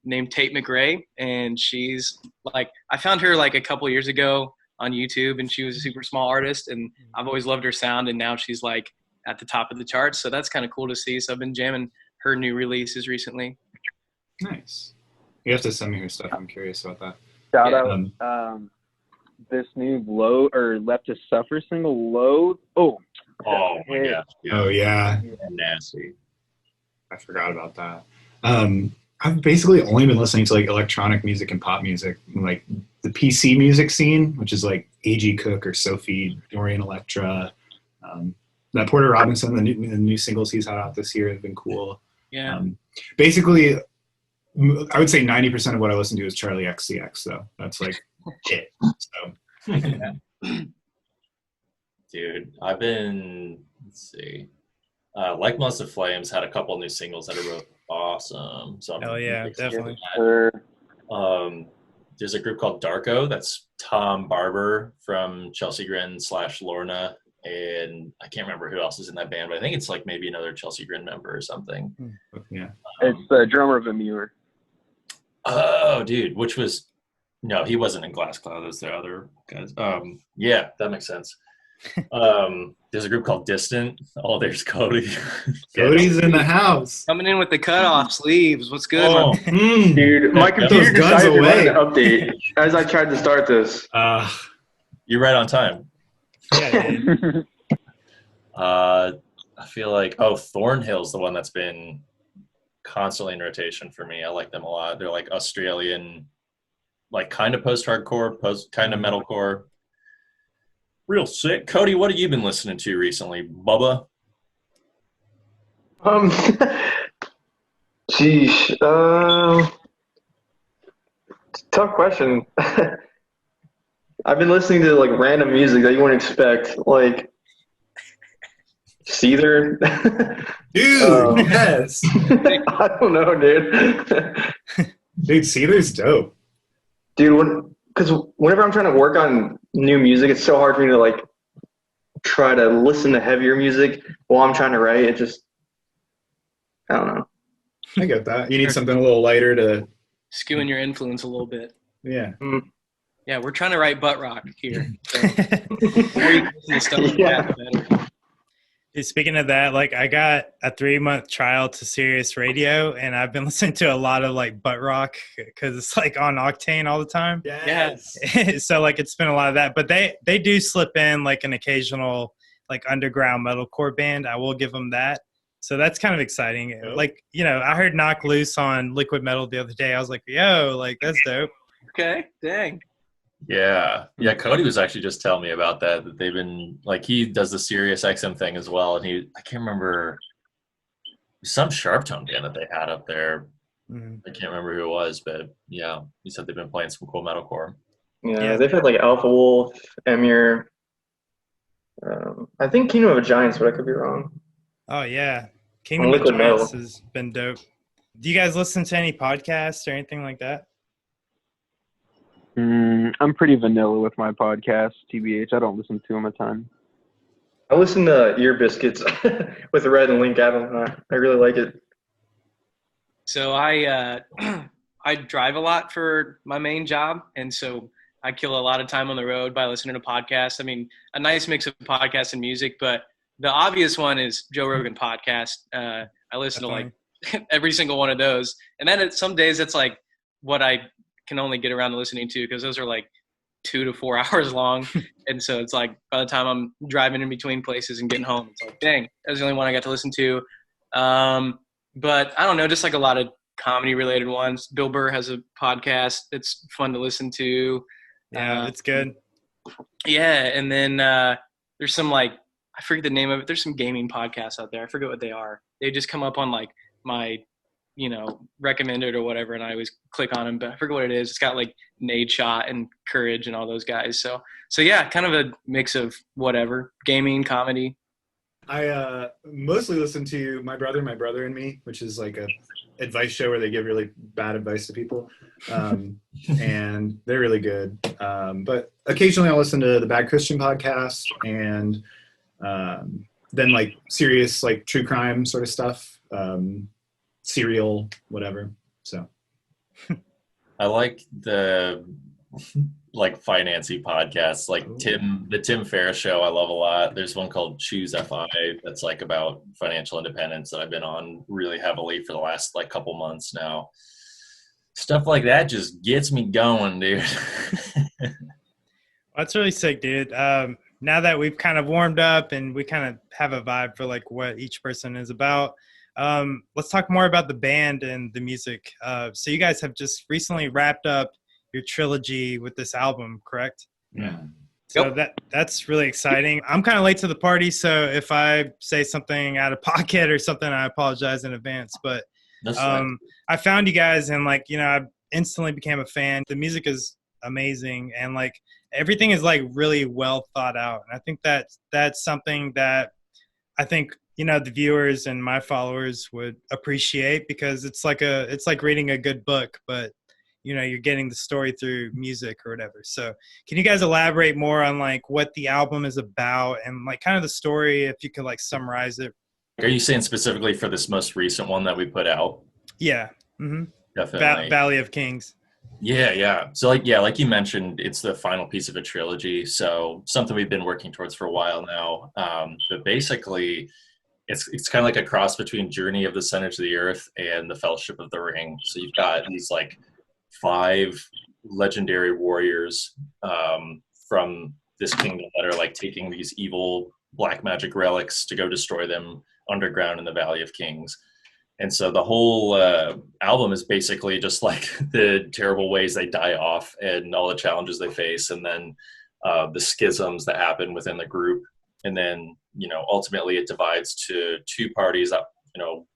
Speaker 5: named Tate McRae, and she's like, I found her like a couple years ago on YouTube, and she was a super small artist, and I've always loved her sound, and now she's like at the top of the charts, so that's kind of cool to see. So I've been jamming her new releases recently.
Speaker 4: Nice. You have to send me her stuff. I'm curious about that.
Speaker 6: Shout out this new Left to Suffer single, Loathe.
Speaker 3: Oh my gosh.
Speaker 4: Oh yeah.
Speaker 3: Nasty.
Speaker 4: I forgot about that. I've basically only been listening to like electronic music and pop music, like the PC music scene, which is like A.G. Cook or Sophie, Dorian Electra. That Porter Robinson, the new singles he's had out this year have been cool.
Speaker 5: Yeah.
Speaker 4: Basically, I would say 90% of what I listen to is Charlie XCX, though. That's like it. So.
Speaker 3: Dude, I've been, let's see. Like Months of Flames had a couple new singles that are both awesome. So
Speaker 1: Hell yeah, definitely.
Speaker 3: There's a group called Darko. That's Tom Barber from Chelsea Grin / Lorna. And I can't remember who else is in that band, but I think it's like maybe another Chelsea Grin member or something.
Speaker 4: Yeah.
Speaker 6: It's the drummer of Amur.
Speaker 3: Oh, dude, no, he wasn't in Glass Cloud. Those the other guys. Yeah, that makes sense. There's a group called Distant. Oh, there's Cody.
Speaker 4: Cody's in the house.
Speaker 5: Coming in with the cutoff sleeves. What's good?
Speaker 3: Oh,
Speaker 7: Dude, my computer
Speaker 4: Those guns
Speaker 7: decided to run
Speaker 4: away.
Speaker 7: an update as I tried to start this.
Speaker 3: you're right on time.
Speaker 1: Yeah, dude.
Speaker 3: I feel like Thornhill's the one that's been constantly in rotation for me. I like them a lot. They're like Australian, like kind of post-hardcore, kind of metalcore. Real sick. Cody, what have you been listening to recently, Bubba?
Speaker 7: Sheesh. Tough question. I've been listening to like random music that you wouldn't expect, like Seether.
Speaker 4: Dude, yes.
Speaker 7: I don't know, dude.
Speaker 4: Dude, Seether's dope.
Speaker 7: Dude, because whenever I'm trying to work on new music, it's so hard for me to like try to listen to heavier music while I'm trying to write. It just, I don't know.
Speaker 4: I get that. You need something a little lighter to,
Speaker 5: Skewing your influence a little bit.
Speaker 4: yeah.
Speaker 5: Yeah, we're trying to write Buttrock here. So the more you listen to stuff like that, the better.
Speaker 1: Dude, speaking of that, like I got a 3-month trial to Sirius Radio, and I've been listening to a lot of like Buttrock because it's like on Octane all the time.
Speaker 5: Yes.
Speaker 1: So like it's been a lot of that, but they do slip in like an occasional like underground metalcore band. I will give them that. So that's kind of exciting.
Speaker 4: Yep.
Speaker 1: Like, you know, I heard Knock Loose on Liquid Metal the other day. I was like, yo, like that's dope.
Speaker 5: Okay, dang.
Speaker 3: Yeah. Cody was actually just telling me about that they've been like, he does the Sirius XM thing as well, and I can't remember some Sharptone band that they had up there. I can't remember who it was, but yeah, he said they've been playing some cool metalcore.
Speaker 7: Yeah, they've had like Alpha Wolf, Emir. I think Kingdom of the Giants, but I could be wrong.
Speaker 1: Oh yeah, Kingdom of
Speaker 7: Liquid
Speaker 1: Giants
Speaker 7: Metal.
Speaker 1: has been dope. Do you guys listen to any podcasts or anything like that?
Speaker 6: I'm pretty vanilla with my podcast, TBH. I don't listen to them a ton.
Speaker 7: I listen to Ear Biscuits with Red and Link Adam. I really like it.
Speaker 5: So I drive a lot for my main job, and so I kill a lot of time on the road by listening to podcasts. I mean, a nice mix of podcasts and music, but the obvious one is Joe Rogan podcast. I listen to like every single one of those, and then some days it's like what I can only get around to listening to because those are like 2 to 4 hours long, and so it's like by the time I'm driving in between places and getting home, it's like dang, that's the only one I got to listen to. But I don't know, just like a lot of comedy related ones. Bill Burr has a podcast that's fun to listen to.
Speaker 1: Yeah, it's good.
Speaker 5: Yeah, and then there's some like I forget the name of it. There's some gaming podcasts out there. I forget what they are. They just come up on like my, recommended or whatever, and I always click on them. But I forget what it is. It's got like Nade Shot and Courage and all those guys. So yeah, kind of a mix of whatever, gaming, comedy.
Speaker 4: I mostly listen to My Brother and Me, which is like a advice show where they give really bad advice to people, and they're really good. But occasionally I'll listen to the Bad Christian podcast, and then like serious like true crime sort of stuff, serial, whatever. So
Speaker 3: I like the like financy podcasts, like the Tim Ferriss show. I love a lot. There's one called Choose FI that's like about financial independence that I've been on really heavily for the last like couple months now. Stuff like that just gets me going, dude.
Speaker 1: That's really sick, dude. Now that we've kind of warmed up and we kind of have a vibe for like what each person is about, let's talk more about the band and the music. So you guys have just recently wrapped up your trilogy with this album, correct?
Speaker 4: yeah.
Speaker 1: So that's really exciting. I'm kind of late to the party, so if I say something out of pocket or something, I apologize in advance. But I found you guys, and like, I instantly became a fan. The music is amazing, and like everything is like really well thought out. And I think that's something that I think the viewers and my followers would appreciate, because it's like reading a good book, but you're getting the story through music or whatever. So can you guys elaborate more on like what the album is about and like kind of the story, if you could like summarize it?
Speaker 3: Are you saying specifically for this most recent one that we put out?
Speaker 1: Yeah. Mm-hmm.
Speaker 3: Definitely.
Speaker 1: Valley of Kings.
Speaker 3: Yeah. So like you mentioned, it's the final piece of a trilogy. So something we've been working towards for a while now. But basically it's kind of like a cross between Journey of the Center to the Earth and the Fellowship of the Ring. So you've got these like 5 legendary warriors from this kingdom that are like taking these evil black magic relics to go destroy them underground in the Valley of Kings. And so the whole album is basically just like the terrible ways they die off and all the challenges they face, and then the schisms that happen within the group. And then, ultimately it divides to 2 parties that,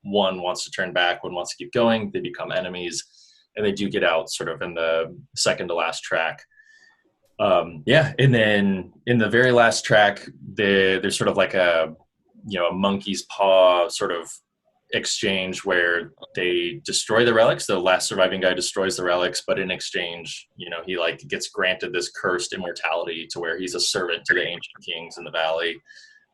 Speaker 3: one wants to turn back, one wants to keep going. They become enemies, and they do get out sort of in the second to last track. And then in the very last track, there's sort of like a monkey's paw sort of exchange where they destroy the relics. The last surviving guy destroys the relics, but in exchange, he like gets granted this cursed immortality to where he's a servant to the ancient kings in the valley.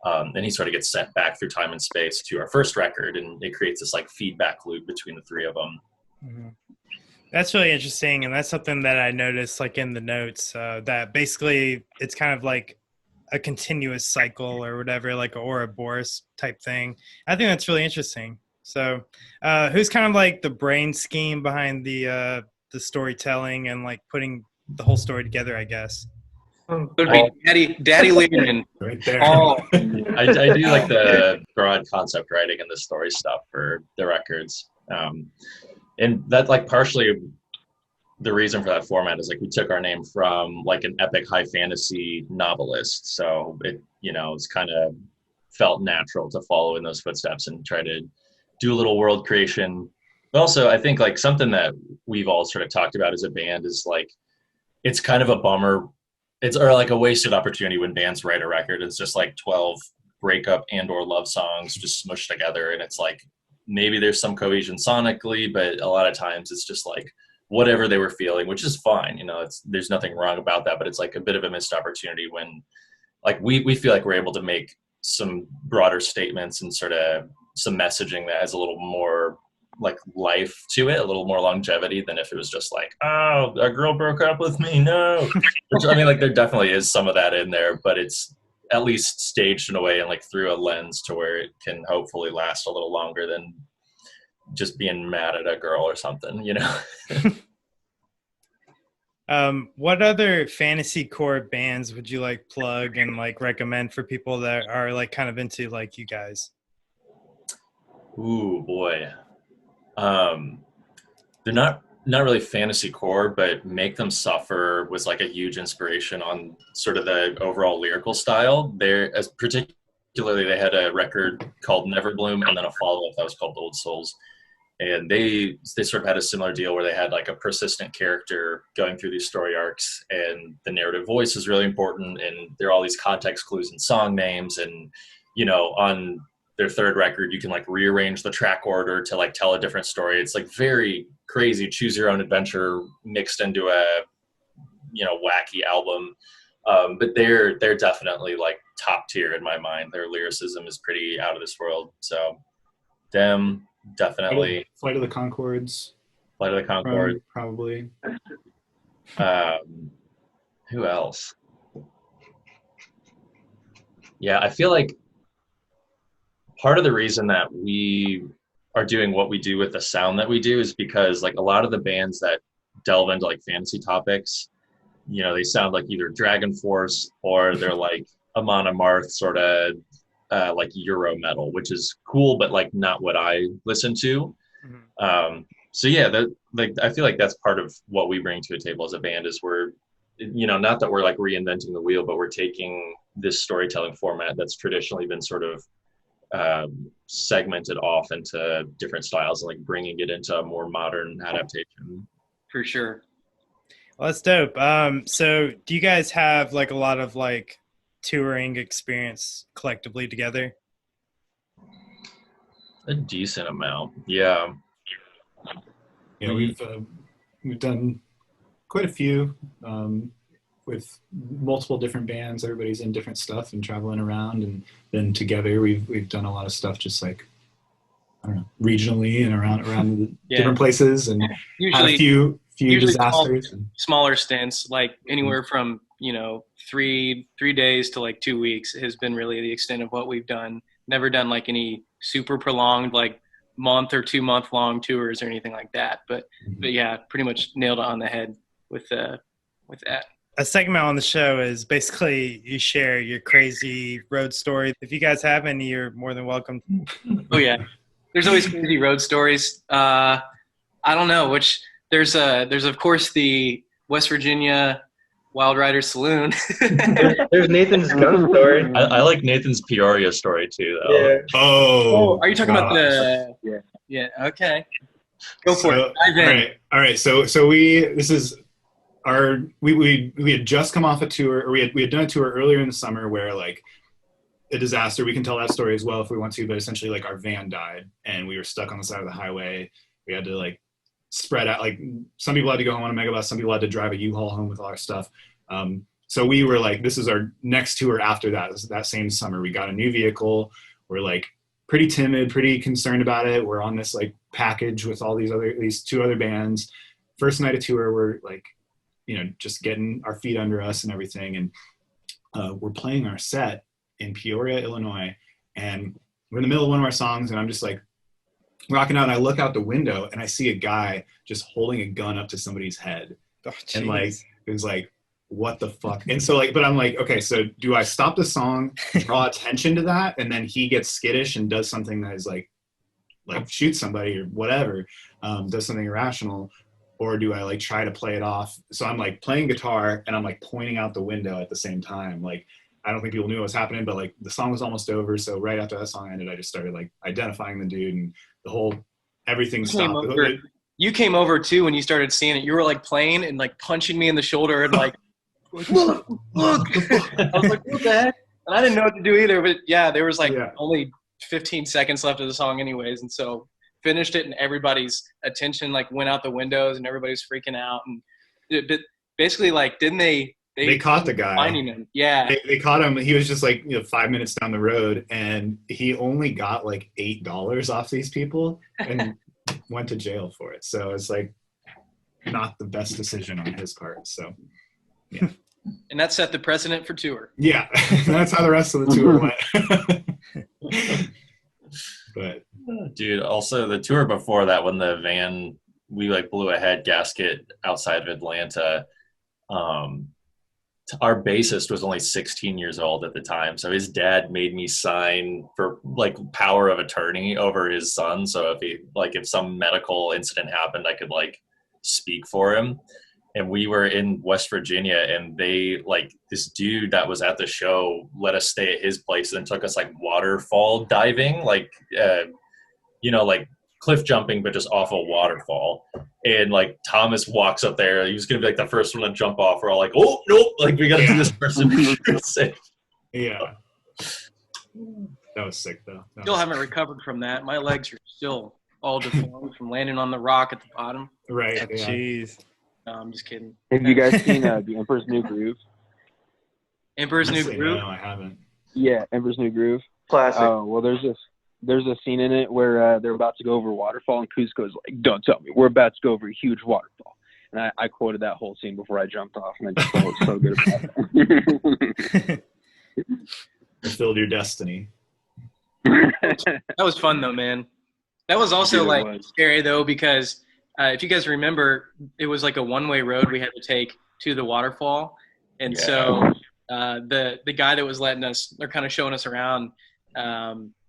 Speaker 3: And he sort of gets sent back through time and space to our first record, and it creates this like feedback loop between the 3 of them.
Speaker 1: Mm-hmm. That's really interesting, and that's something that I noticed like in the notes, that basically it's kind of like a continuous cycle or whatever, like a Ouroboros type thing. I think that's really interesting. So who's kind of like the brain scheme behind the storytelling and like putting the whole story together, I guess?
Speaker 5: It would be Daddy Lieberman.
Speaker 4: Right there.
Speaker 5: Oh,
Speaker 3: I do like the broad concept writing and the story stuff for the records. And that's like partially the reason for that format is like we took our name from like an epic high fantasy novelist. So it's kind of felt natural to follow in those footsteps and try to do a little world creation. But also I think like something that we've all sort of talked about as a band is like, it's kind of a bummer. Or like a wasted opportunity when bands write a record. It's just like 12 breakup and or love songs just smushed together. And it's like, maybe there's some cohesion sonically, but a lot of times it's just like whatever they were feeling, which is fine. There's nothing wrong about that, but it's like a bit of a missed opportunity when like we feel like we're able to make some broader statements and sort of some messaging that has a little more like life to it, a little more longevity than if it was just like, oh, a girl broke up with me, no. Which, I mean, like there definitely is some of that in there, but it's at least staged in a way and like through a lens to where it can hopefully last a little longer than just being mad at a girl or something,
Speaker 1: What other fantasy core bands would you like plug and like recommend for people that are like kind of into like you guys?
Speaker 3: Ooh, boy. They're not really fantasy core, but Make Them Suffer was like a huge inspiration on sort of the overall lyrical style. They're as particularly particularly, they had a record called Neverbloom and then a follow-up that was called Old Souls. And they sort of had a similar deal where they had like a persistent character going through these story arcs, and the narrative voice is really important, and there are all these context clues and song names, and on their third record you can like rearrange the track order to like tell a different story. It's like very crazy choose your own adventure mixed into a wacky album. But they're definitely like top tier in my mind. Their lyricism is pretty out of this world. So them, definitely.
Speaker 4: Flight of the Conchords. Probably.
Speaker 3: Who else? Yeah, I feel like part of the reason that we are doing what we do with the sound that we do is because like a lot of the bands that delve into like fantasy topics, they sound like either Dragon Force or they're like Amon Amarth sort of like Euro metal, which is cool, but like not what I listen to. So yeah, I feel like that's part of what we bring to a table as a band is we're, not that we're like reinventing the wheel, but we're taking this storytelling format that's traditionally been sort of segmented off into different styles and like bringing it into a more modern adaptation.
Speaker 5: For sure.
Speaker 1: Well, that's dope. So do you guys have like a lot of like touring experience collectively together?
Speaker 3: A decent amount, yeah.
Speaker 4: Yeah, we've done quite a few with multiple different bands. Everybody's in different stuff and traveling around, and then together we've done a lot of stuff just like I don't know, regionally and around different places, and
Speaker 5: usually
Speaker 4: had a few disasters.
Speaker 5: Smaller stints, like anywhere from 3 days to like 2 weeks has been really the extent of what we've done. Never done like any super prolonged like month or 2 month long tours or anything like that. But yeah, pretty much nailed it on the head with that.
Speaker 1: A segment on the show is basically you share your crazy road story. If you guys have any, you're more than welcome.
Speaker 5: Oh yeah, there's always crazy road stories. I don't know which. There's of course the West Virginia Wild Rider Saloon.
Speaker 7: There's Nathan's gun story.
Speaker 3: I like Nathan's Peoria story too, though.
Speaker 7: Yeah.
Speaker 4: Oh,
Speaker 5: are you talking about the? Yeah. Okay. Go for it. Dive in.
Speaker 4: All right. So we had just come off a tour, or we had done a tour earlier in the summer where like a disaster. We can tell that story as well if we want to, but essentially like our van died and we were stuck on the side of the highway. We had to like spread out, like some people had to go home on a megabus, some people had to drive a U-Haul home with all our stuff. So we were like, this is our next tour after that same summer. We got a new vehicle. We're like pretty timid, pretty concerned about it. We're on this like package with all these 2 other bands. First night of tour, we're like, just getting our feet under us and everything. And we're playing our set in Peoria, Illinois. And we're in the middle of one of our songs, and I'm just like rocking out, and I look out the window and I see a guy just holding a gun up to somebody's head. And like, it was like, what the fuck? And so like, but I'm like, okay, so do I stop the song, draw attention to that, and then he gets skittish and does something that is like shoot somebody or whatever, does something irrational? Or do I like try to play it off? So I'm like playing guitar and I'm like pointing out the window at the same time. Like, I don't think people knew what was happening, but like the song was almost over. So right after that song ended, I just started like identifying the dude, and everything stopped.
Speaker 5: You came over too when you started seeing it. You were like playing and like punching me in the shoulder and like, look. I was like, what the heck? And I didn't know what to do either. But yeah, there was like only 15 seconds left of the song anyways. And so finished it, and everybody's attention like went out the windows and everybody's freaking out. And but basically, like, didn't they
Speaker 4: caught the guy
Speaker 5: finding him? Yeah,
Speaker 4: they caught him. He was just like 5 minutes down the road, and he only got like $8 off these people and went to jail for it. So it's like not the best decision on his part. So yeah.
Speaker 5: And that set the precedent for tour.
Speaker 4: Yeah, that's how the rest of the tour went. But
Speaker 3: dude, also the tour before that, when the van, we like blew a head gasket outside of Atlanta. Our bassist was only 16 years old at the time, so his dad made me sign for like power of attorney over his son, so if some medical incident happened, I could like speak for him. and we were in West Virginia, and they like this dude that was at the show let us stay at his place and took us like waterfall diving, like like cliff jumping, but just off a waterfall. And like Thomas walks up there, he was gonna be like the first one to jump off. We're all like, oh nope, like we gotta do this person. Safe.
Speaker 4: Yeah, that was sick though.
Speaker 5: Still haven't recovered from that. My legs are still all deformed from landing on the rock at the bottom.
Speaker 4: Right.
Speaker 1: Oh,
Speaker 4: Yeah.
Speaker 1: jeez.
Speaker 5: No, I'm just kidding.
Speaker 6: Have you guys seen The Emperor's New Groove?
Speaker 5: Emperor's New
Speaker 4: Honestly,
Speaker 5: Groove?
Speaker 4: No, I haven't.
Speaker 6: Yeah, Emperor's New Groove.
Speaker 7: Classic.
Speaker 6: Oh, well, there's a scene in it where they're about to go over a waterfall, and Kuzco's like, "Don't tell me, we're about to go over a huge waterfall." And I quoted that whole scene before I jumped off, and I just thought it was so good about it.
Speaker 4: Fulfilled your destiny.
Speaker 5: That was fun though, man. That was also
Speaker 6: Dude, it
Speaker 5: like
Speaker 6: was.
Speaker 5: scary though, because if you guys remember, it was like a one-way road we had to take to the waterfall, and so the guy that was letting us, or kind of showing us around,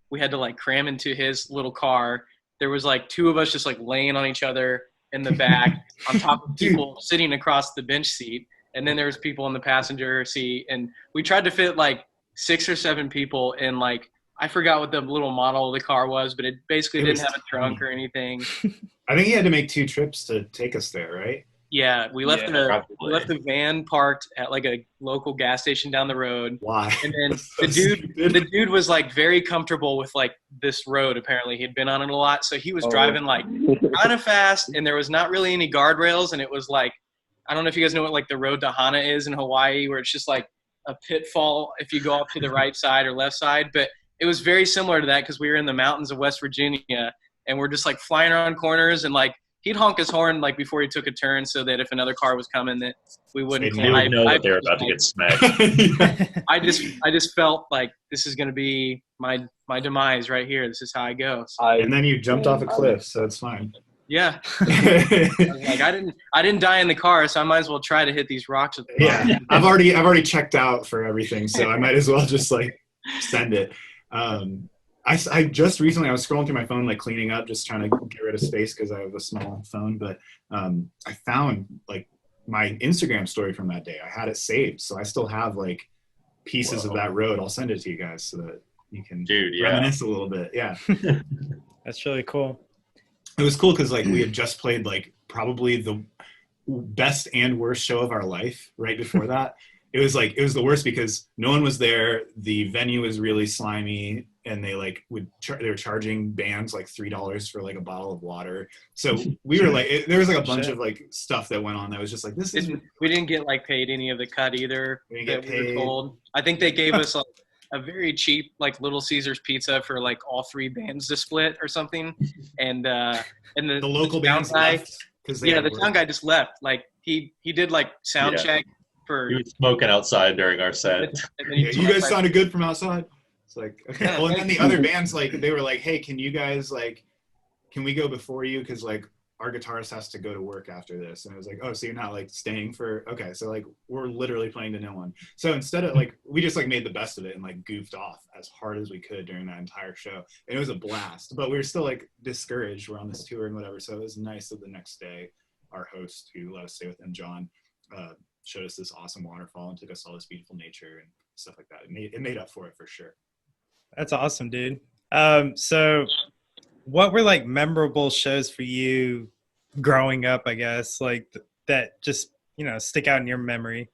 Speaker 5: we had to like cram into his little car. There was like two of us just like laying on each other in the back on top of people sitting across the bench seat, and then there was people in the passenger seat, and we tried to fit like 6 or 7 people in like, I forgot what the little model of the car was, but it basically didn't have a trunk or anything.
Speaker 4: I think he had to make 2 trips to take us there, right?
Speaker 5: Yeah, we left
Speaker 3: probably.
Speaker 5: we left the van parked at like a local gas station down the road.
Speaker 4: Why?
Speaker 5: And then
Speaker 4: That's so
Speaker 5: the
Speaker 4: stupid.
Speaker 5: dude was like very comfortable with like this road. Apparently he'd been on it a lot, so he was driving like kind of fast, and there was not really any guardrails, and it was like, I don't know if you guys know what like the road to Hana is in Hawaii, where it's just like a pitfall if you go off to the right side or left side. But it was very similar to that because we were in the mountains of West Virginia, and we're just like flying around corners, and like he'd honk his horn like before he took a turn so that if another car was coming that we wouldn't.
Speaker 3: You would know that they were about to get smacked.
Speaker 5: I just felt like this is going to be my demise right here. This is how I go. So,
Speaker 4: And then you jumped off a cliff, so it's fine.
Speaker 5: yeah. I was like, I didn't die in the car, so I might as well try to hit these rocks with the car.
Speaker 4: Yeah, I've already checked out for everything, so I might as well just like send it. I just recently, I was scrolling through my phone, like cleaning up, just trying to get rid of space because I have a small phone. But I found like my Instagram story from that day. I had it saved, so I still have like pieces of that road. I'll send it to you guys so that you can reminisce a little bit. Yeah,
Speaker 1: That's really cool.
Speaker 4: it was cool because like we had just played like probably the best and worst show of our life right before that. It was the worst because no one was there. The venue was really slimy, and they like they were charging bands like $3 for like a bottle of water. So we were like, there was like a bunch of like stuff that went on that was just like, this is.
Speaker 5: We didn't get like paid any of the cut either.
Speaker 4: We didn't get paid.
Speaker 5: We were told. I think they gave us like a very cheap like Little Caesars pizza for like all 3 bands to split or something, and the
Speaker 4: local
Speaker 5: the
Speaker 4: bands
Speaker 5: guy,
Speaker 4: left because
Speaker 5: the sound guy just left. Like he did like sound check for.
Speaker 3: He was smoking outside during our set.
Speaker 5: And then
Speaker 4: Yeah, you guys sounded good from outside. It's like, okay.
Speaker 5: Yeah,
Speaker 4: well, and then the other bands, like, they were like, hey, can you guys, like, can we go before you? Because, like, our guitarist has to go to work after this. And I was like, oh, so you're not, like, staying for, okay. So, like, we're literally playing to no one. So instead of, like, we just, like, made the best of it and, like, goofed off as hard as we could during that entire show. And it was a blast. But we were still, like, discouraged. We're on this tour and whatever. So it was nice that the next day, our host, who let us stay with him, John, showed us this awesome waterfall and took us all this beautiful nature and stuff like that. It made up for it for sure.
Speaker 1: That's awesome, dude. So what were like memorable shows for you growing up, I guess, like that just, stick out in your memory?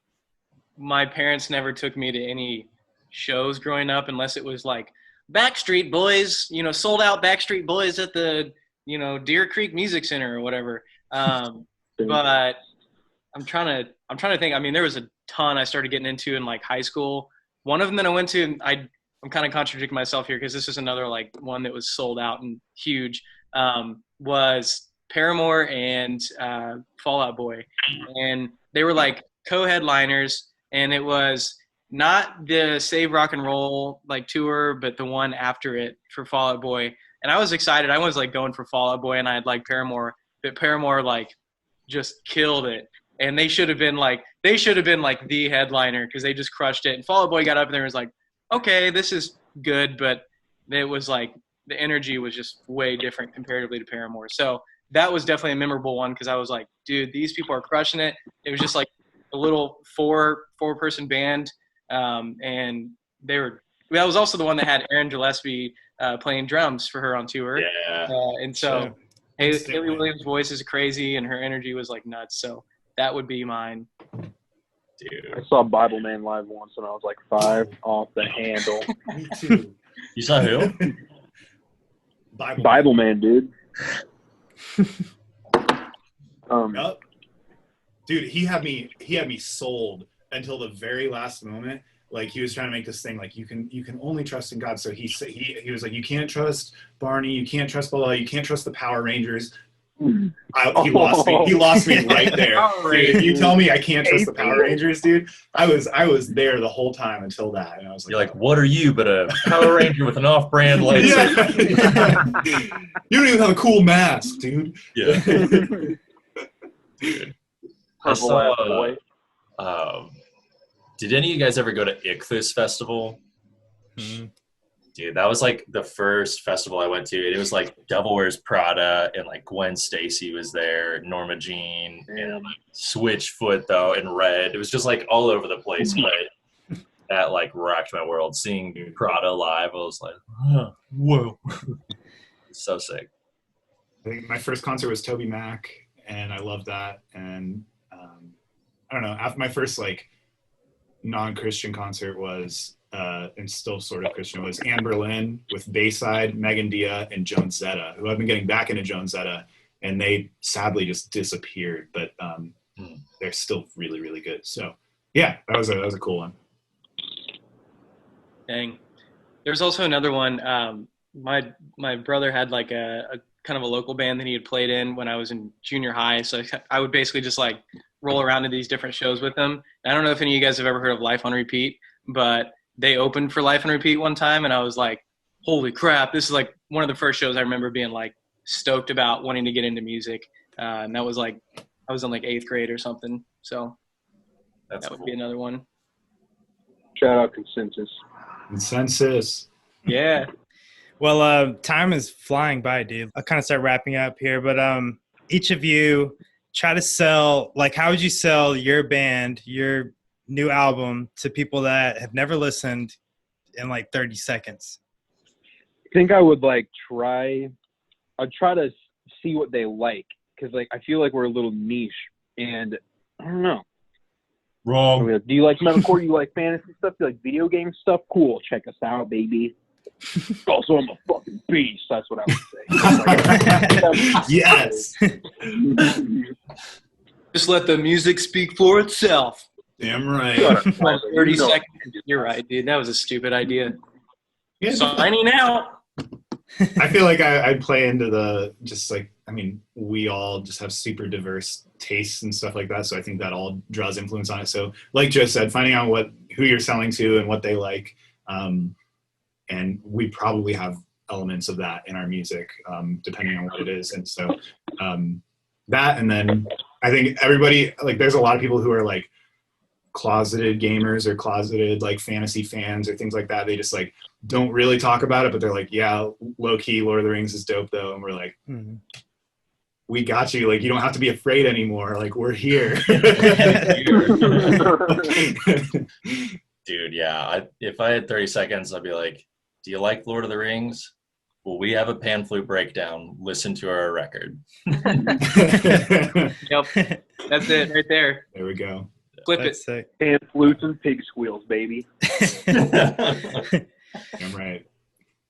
Speaker 5: My parents never took me to any shows growing up unless it was like Backstreet Boys, sold out Backstreet Boys at the, Deer Creek Music Center or whatever. But I'm trying to think. I mean, there was a ton I started getting into in like high school. One of them that I went to, I'm kind of contradicting myself here because this is another like one that was sold out and huge, was Paramore and Fall Out Boy. And they were like co-headliners, and it was not the Save Rock and Roll like tour, but the one after it for Fall Out Boy. And I was excited. I was like going for Fall Out Boy, and I had like Paramore, but Paramore like just killed it. And they should have been like the headliner because they just crushed it. And Fall Out Boy got up there and was like, okay, this is good, but it was like the energy was just way different comparatively to Paramore. So that was definitely a memorable one because I was like, dude, these people are crushing it. It was just like a little four-person band, and that was also the one that had Aaron Gillespie playing drums for her on tour.
Speaker 3: Yeah.
Speaker 5: And so
Speaker 1: Sure.
Speaker 5: Haley Williams' voice is crazy, and her energy was like nuts. So that would be mine.
Speaker 3: Dude.
Speaker 6: I saw Bible Man live once when I was like 5 off the handle.
Speaker 4: Me too.
Speaker 3: You saw who?
Speaker 6: Bible Man, dude.
Speaker 4: Yup. Dude, he had me sold until the very last moment. Like he was trying to make this thing like you can only trust in God. So he was like, you can't trust Barney, you can't trust blah, blah, you can't trust the Power Rangers. He lost me right there. Dude, if you tell me I can't trust the Power Rangers, dude, I was there the whole time until that. And I was like,
Speaker 3: You're like, what are you but a Power Ranger with an off-brand lightsaber?
Speaker 4: Yeah. You don't even have a cool mask, dude.
Speaker 3: Yeah. Dude. I saw, did any of you guys ever go to Ichthus Festival?
Speaker 1: Mm-hmm.
Speaker 3: Dude, that was like the first festival I went to. It was like Devil Wears Prada, and like Gwen Stacy was there, Norma Jean, and like Switchfoot though, and Red. It was just like all over the place, but that like rocked my world. Seeing Prada live, I was like, oh, whoa, it's so sick.
Speaker 4: I think my first concert was Toby Mac, and I loved that. And I don't know, after my first like non-Christian concert was, and still sort of Christian, was Anne Boleyn with Bayside, Megan Dia, and Joan Zeta, who I've been getting back into Joan Zeta, and they sadly just disappeared, but they're still really, really good. So yeah, that was a cool one.
Speaker 5: Dang. There's also another one. My brother had like a kind of a local band that he had played in when I was in junior high. So I would basically just like roll around to these different shows with them. I don't know if any of you guys have ever heard of Life on Repeat, but they opened for Life on Repeat one time, and I was like, holy crap, this is like one of the first shows I remember being like stoked about wanting to get into music. And that was like, I was in like 8th grade or something. So that would be another one.
Speaker 6: Shout out Consensus.
Speaker 4: Consensus.
Speaker 5: Yeah.
Speaker 1: Well, time is flying by, dude. I'll kind of start wrapping up here, but each of you try to sell, like, how would you sell your band, your new album to people that have never listened in like 30 seconds?
Speaker 6: I think I would I'd try to see what they like, because like I feel like we're a little niche, and I don't know.
Speaker 3: Wrong.
Speaker 6: Do you like metalcore? Do you like fantasy stuff? Do you like video game stuff? Cool, check us out, baby. Also, I'm a fucking beast. That's what I would say.
Speaker 4: Yes.
Speaker 5: Just let the music speak for itself.
Speaker 4: Damn right.
Speaker 5: 30 seconds. You're right, dude. That was a stupid idea.
Speaker 4: Yeah,
Speaker 5: Signing out.
Speaker 4: I feel like I'd play into the just like, I mean, we all just have super diverse tastes and stuff like that. So I think that all draws influence on it. So like Joe said, finding out who you're selling to and what they like. And we probably have elements of that in our music, depending on what it is. And so that, and then I think everybody, like there's a lot of people who are like closeted gamers or closeted like fantasy fans or things like that. They just like don't really talk about it, but they're like, yeah, low key Lord of the Rings is dope though. And we're like, we got you. Like, you don't have to be afraid anymore. Like, we're here.
Speaker 3: Dude, yeah. If I had 30 seconds, I'd be like, do you like Lord of the Rings? Well, we have a pan flute breakdown. Listen to our record.
Speaker 5: Yep. That's it right there.
Speaker 4: There we go.
Speaker 5: Flip
Speaker 1: That's
Speaker 5: it.
Speaker 1: sick.
Speaker 6: And flutes and pig squeals, baby.
Speaker 4: I'm right.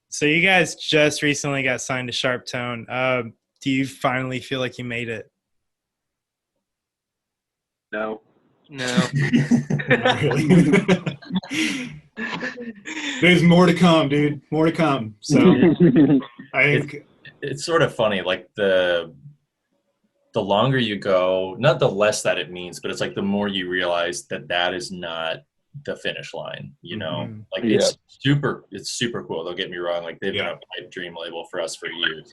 Speaker 1: So you guys just recently got signed to SHARPTONE. Do you finally feel like you made it?
Speaker 6: No.
Speaker 5: No.
Speaker 4: Not really. There's more to come, dude. More to come. So I think
Speaker 3: it's sort of funny. Like the longer you go, not the less that it means, but it's like the more you realize that is not the finish line, you know? Like it's super cool. Don't get me wrong. Like they've been a pipe dream label for us for years.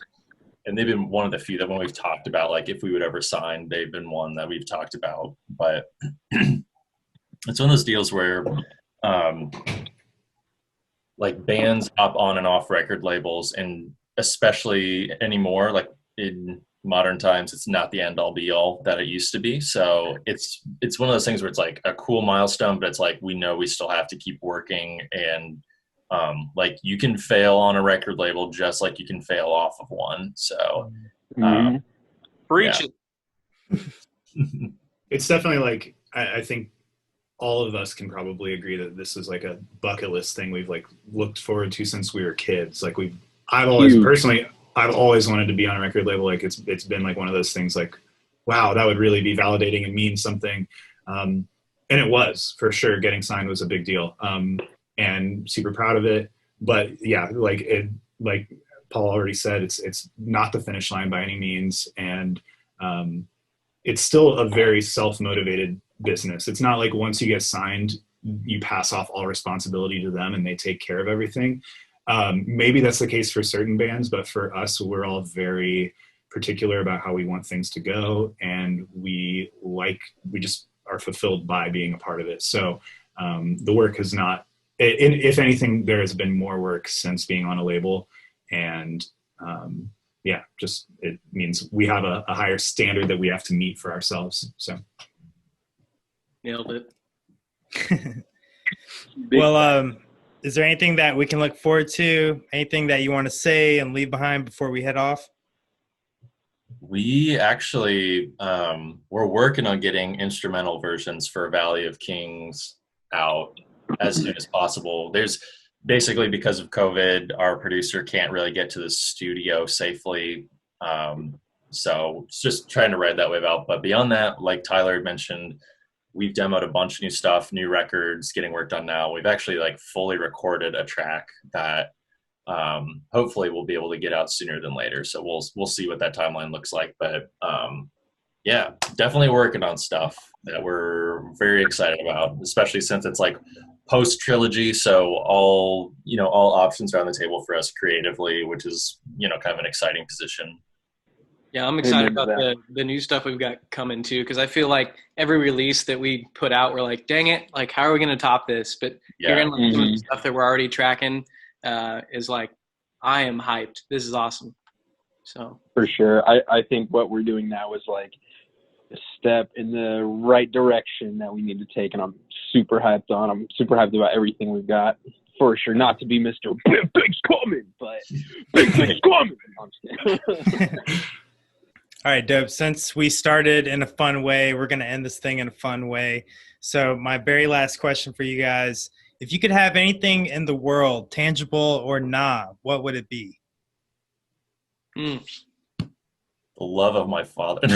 Speaker 3: And they've been one of the few that when we've talked about, like if we would ever sign, they've been one that we've talked about. But it's one of those deals where like bands hop on and off record labels, and especially anymore, like modern times, it's not the end all be all that it used to be. So it's one of those things where it's like a cool milestone, but it's like, we know we still have to keep working. And like, you can fail on a record label just like you can fail off of one. So
Speaker 5: Preach
Speaker 3: yeah.
Speaker 5: it.
Speaker 4: It's definitely like, I think all of us can probably agree that this is like a bucket list thing we've like looked forward to since we were kids. Like I've always wanted to be on a record label. Like it's been like one of those things like, wow, that would really be validating and mean something. And it was, for sure. Getting signed was a big deal. And super proud of it. But yeah, like Paul already said, it's not the finish line by any means. And it's still a very self-motivated business. It's not like once you get signed, you pass off all responsibility to them and they take care of everything. Maybe that's the case for certain bands, but for us, we're all very particular about how we want things to go. And we just are fulfilled by being a part of it. So the work has not, if anything, there has been more work since being on a label. And yeah, just it means we have a higher standard that we have to meet for ourselves. So
Speaker 5: Nailed it.
Speaker 1: Well, is there anything that we can look forward to? Anything that you want to say and leave behind before we head off?
Speaker 3: We actually, we're working on getting instrumental versions for Valley of Kings out as soon as possible. There's basically, because of COVID, our producer can't really get to the studio safely. So it's just trying to ride that wave out. But beyond that, like Tyler had mentioned, we've demoed a bunch of new stuff, new records getting work done now. We've actually like fully recorded a track that hopefully we'll be able to get out sooner than later. So we'll see what that timeline looks like. But yeah, definitely working on stuff that we're very excited about, especially since it's like post Trilogy. So all options are on the table for us creatively, which is, kind of an exciting position.
Speaker 5: Yeah, I'm excited about the new stuff we've got coming too, because I feel like every release that we put out, we're like, dang it, like how are we going to top this? But hearing like some of the stuff that we're already tracking is like, I am hyped. This is awesome. So
Speaker 6: for sure, I think what we're doing now is like a step in the right direction that we need to take, and I'm super hyped on. I'm super hyped about everything we've got. For sure, not to be Mr. Big Things Coming, but Big Things Coming. I'm just kidding.
Speaker 1: All right, dope. Since we started in a fun way, we're going to end this thing in a fun way. So my very last question for you guys, if you could have anything in the world, tangible or not, what would it be?
Speaker 3: The love of my father.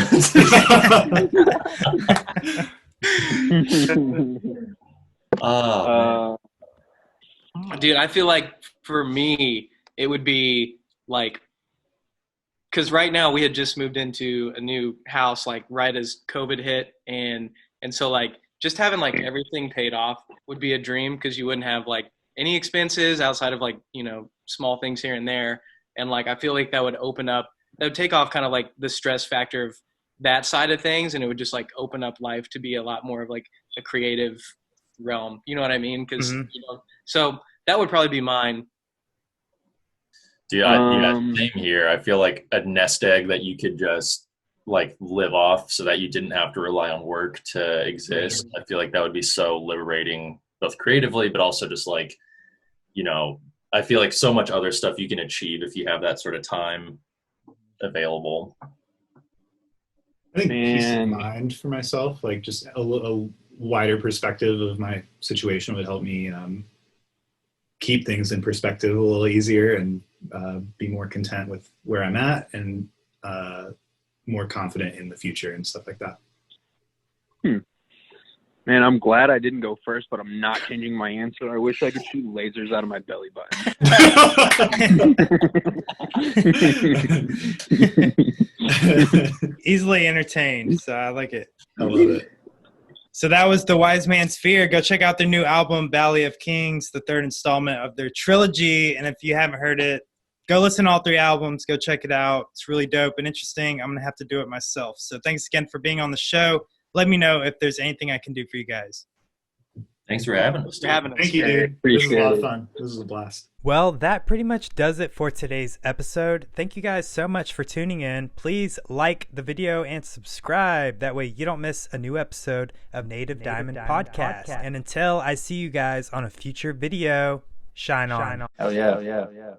Speaker 5: Dude, I feel like for me, it would be like, because right now we had just moved into a new house, like right as COVID hit. And so like just having like everything paid off would be a dream, because you wouldn't have like any expenses outside of like, small things here and there. And like, I feel like that would take off kind of like the stress factor of that side of things. And it would just like open up life to be a lot more of like a creative realm. You know what I mean? Because, so that would probably be mine.
Speaker 3: Dude, same here. I feel like a nest egg that you could just like live off so that you didn't have to rely on work to exist. I feel like that would be so liberating, both creatively, but also just like, I feel like so much other stuff you can achieve if you have that sort of time available.
Speaker 4: I think peace of mind for myself, like just a wider perspective of my situation would help me keep things in perspective a little easier and be more content with where I'm at and more confident in the future and stuff like that.
Speaker 6: Man, I'm glad I didn't go first, but I'm not changing my answer. I wish I could shoot lasers out of my belly button.
Speaker 1: Easily entertained, so I like it.
Speaker 4: I love it.
Speaker 1: So that was the Wise Man's Fear. Go check out their new album, Valley of Kings, the third installment of their trilogy. And if you haven't heard it, go listen to all 3 albums. Go check it out. It's really dope and interesting. I'm going to have to do it myself. So thanks again for being on the show. Let me know if there's anything I can do for you guys.
Speaker 3: Thanks for having us.
Speaker 5: for having us.
Speaker 4: Thank you,
Speaker 6: Hey,
Speaker 4: dude. This is a lot of
Speaker 6: appreciate it.
Speaker 4: fun. This was a blast.
Speaker 1: Well, that pretty much does it for today's episode. Thank you guys so much for tuning in. Please like the video and subscribe. That way you don't miss a new episode of Native Diamond Podcast. And until I see you guys on a future video, shine on.
Speaker 3: Hell yeah.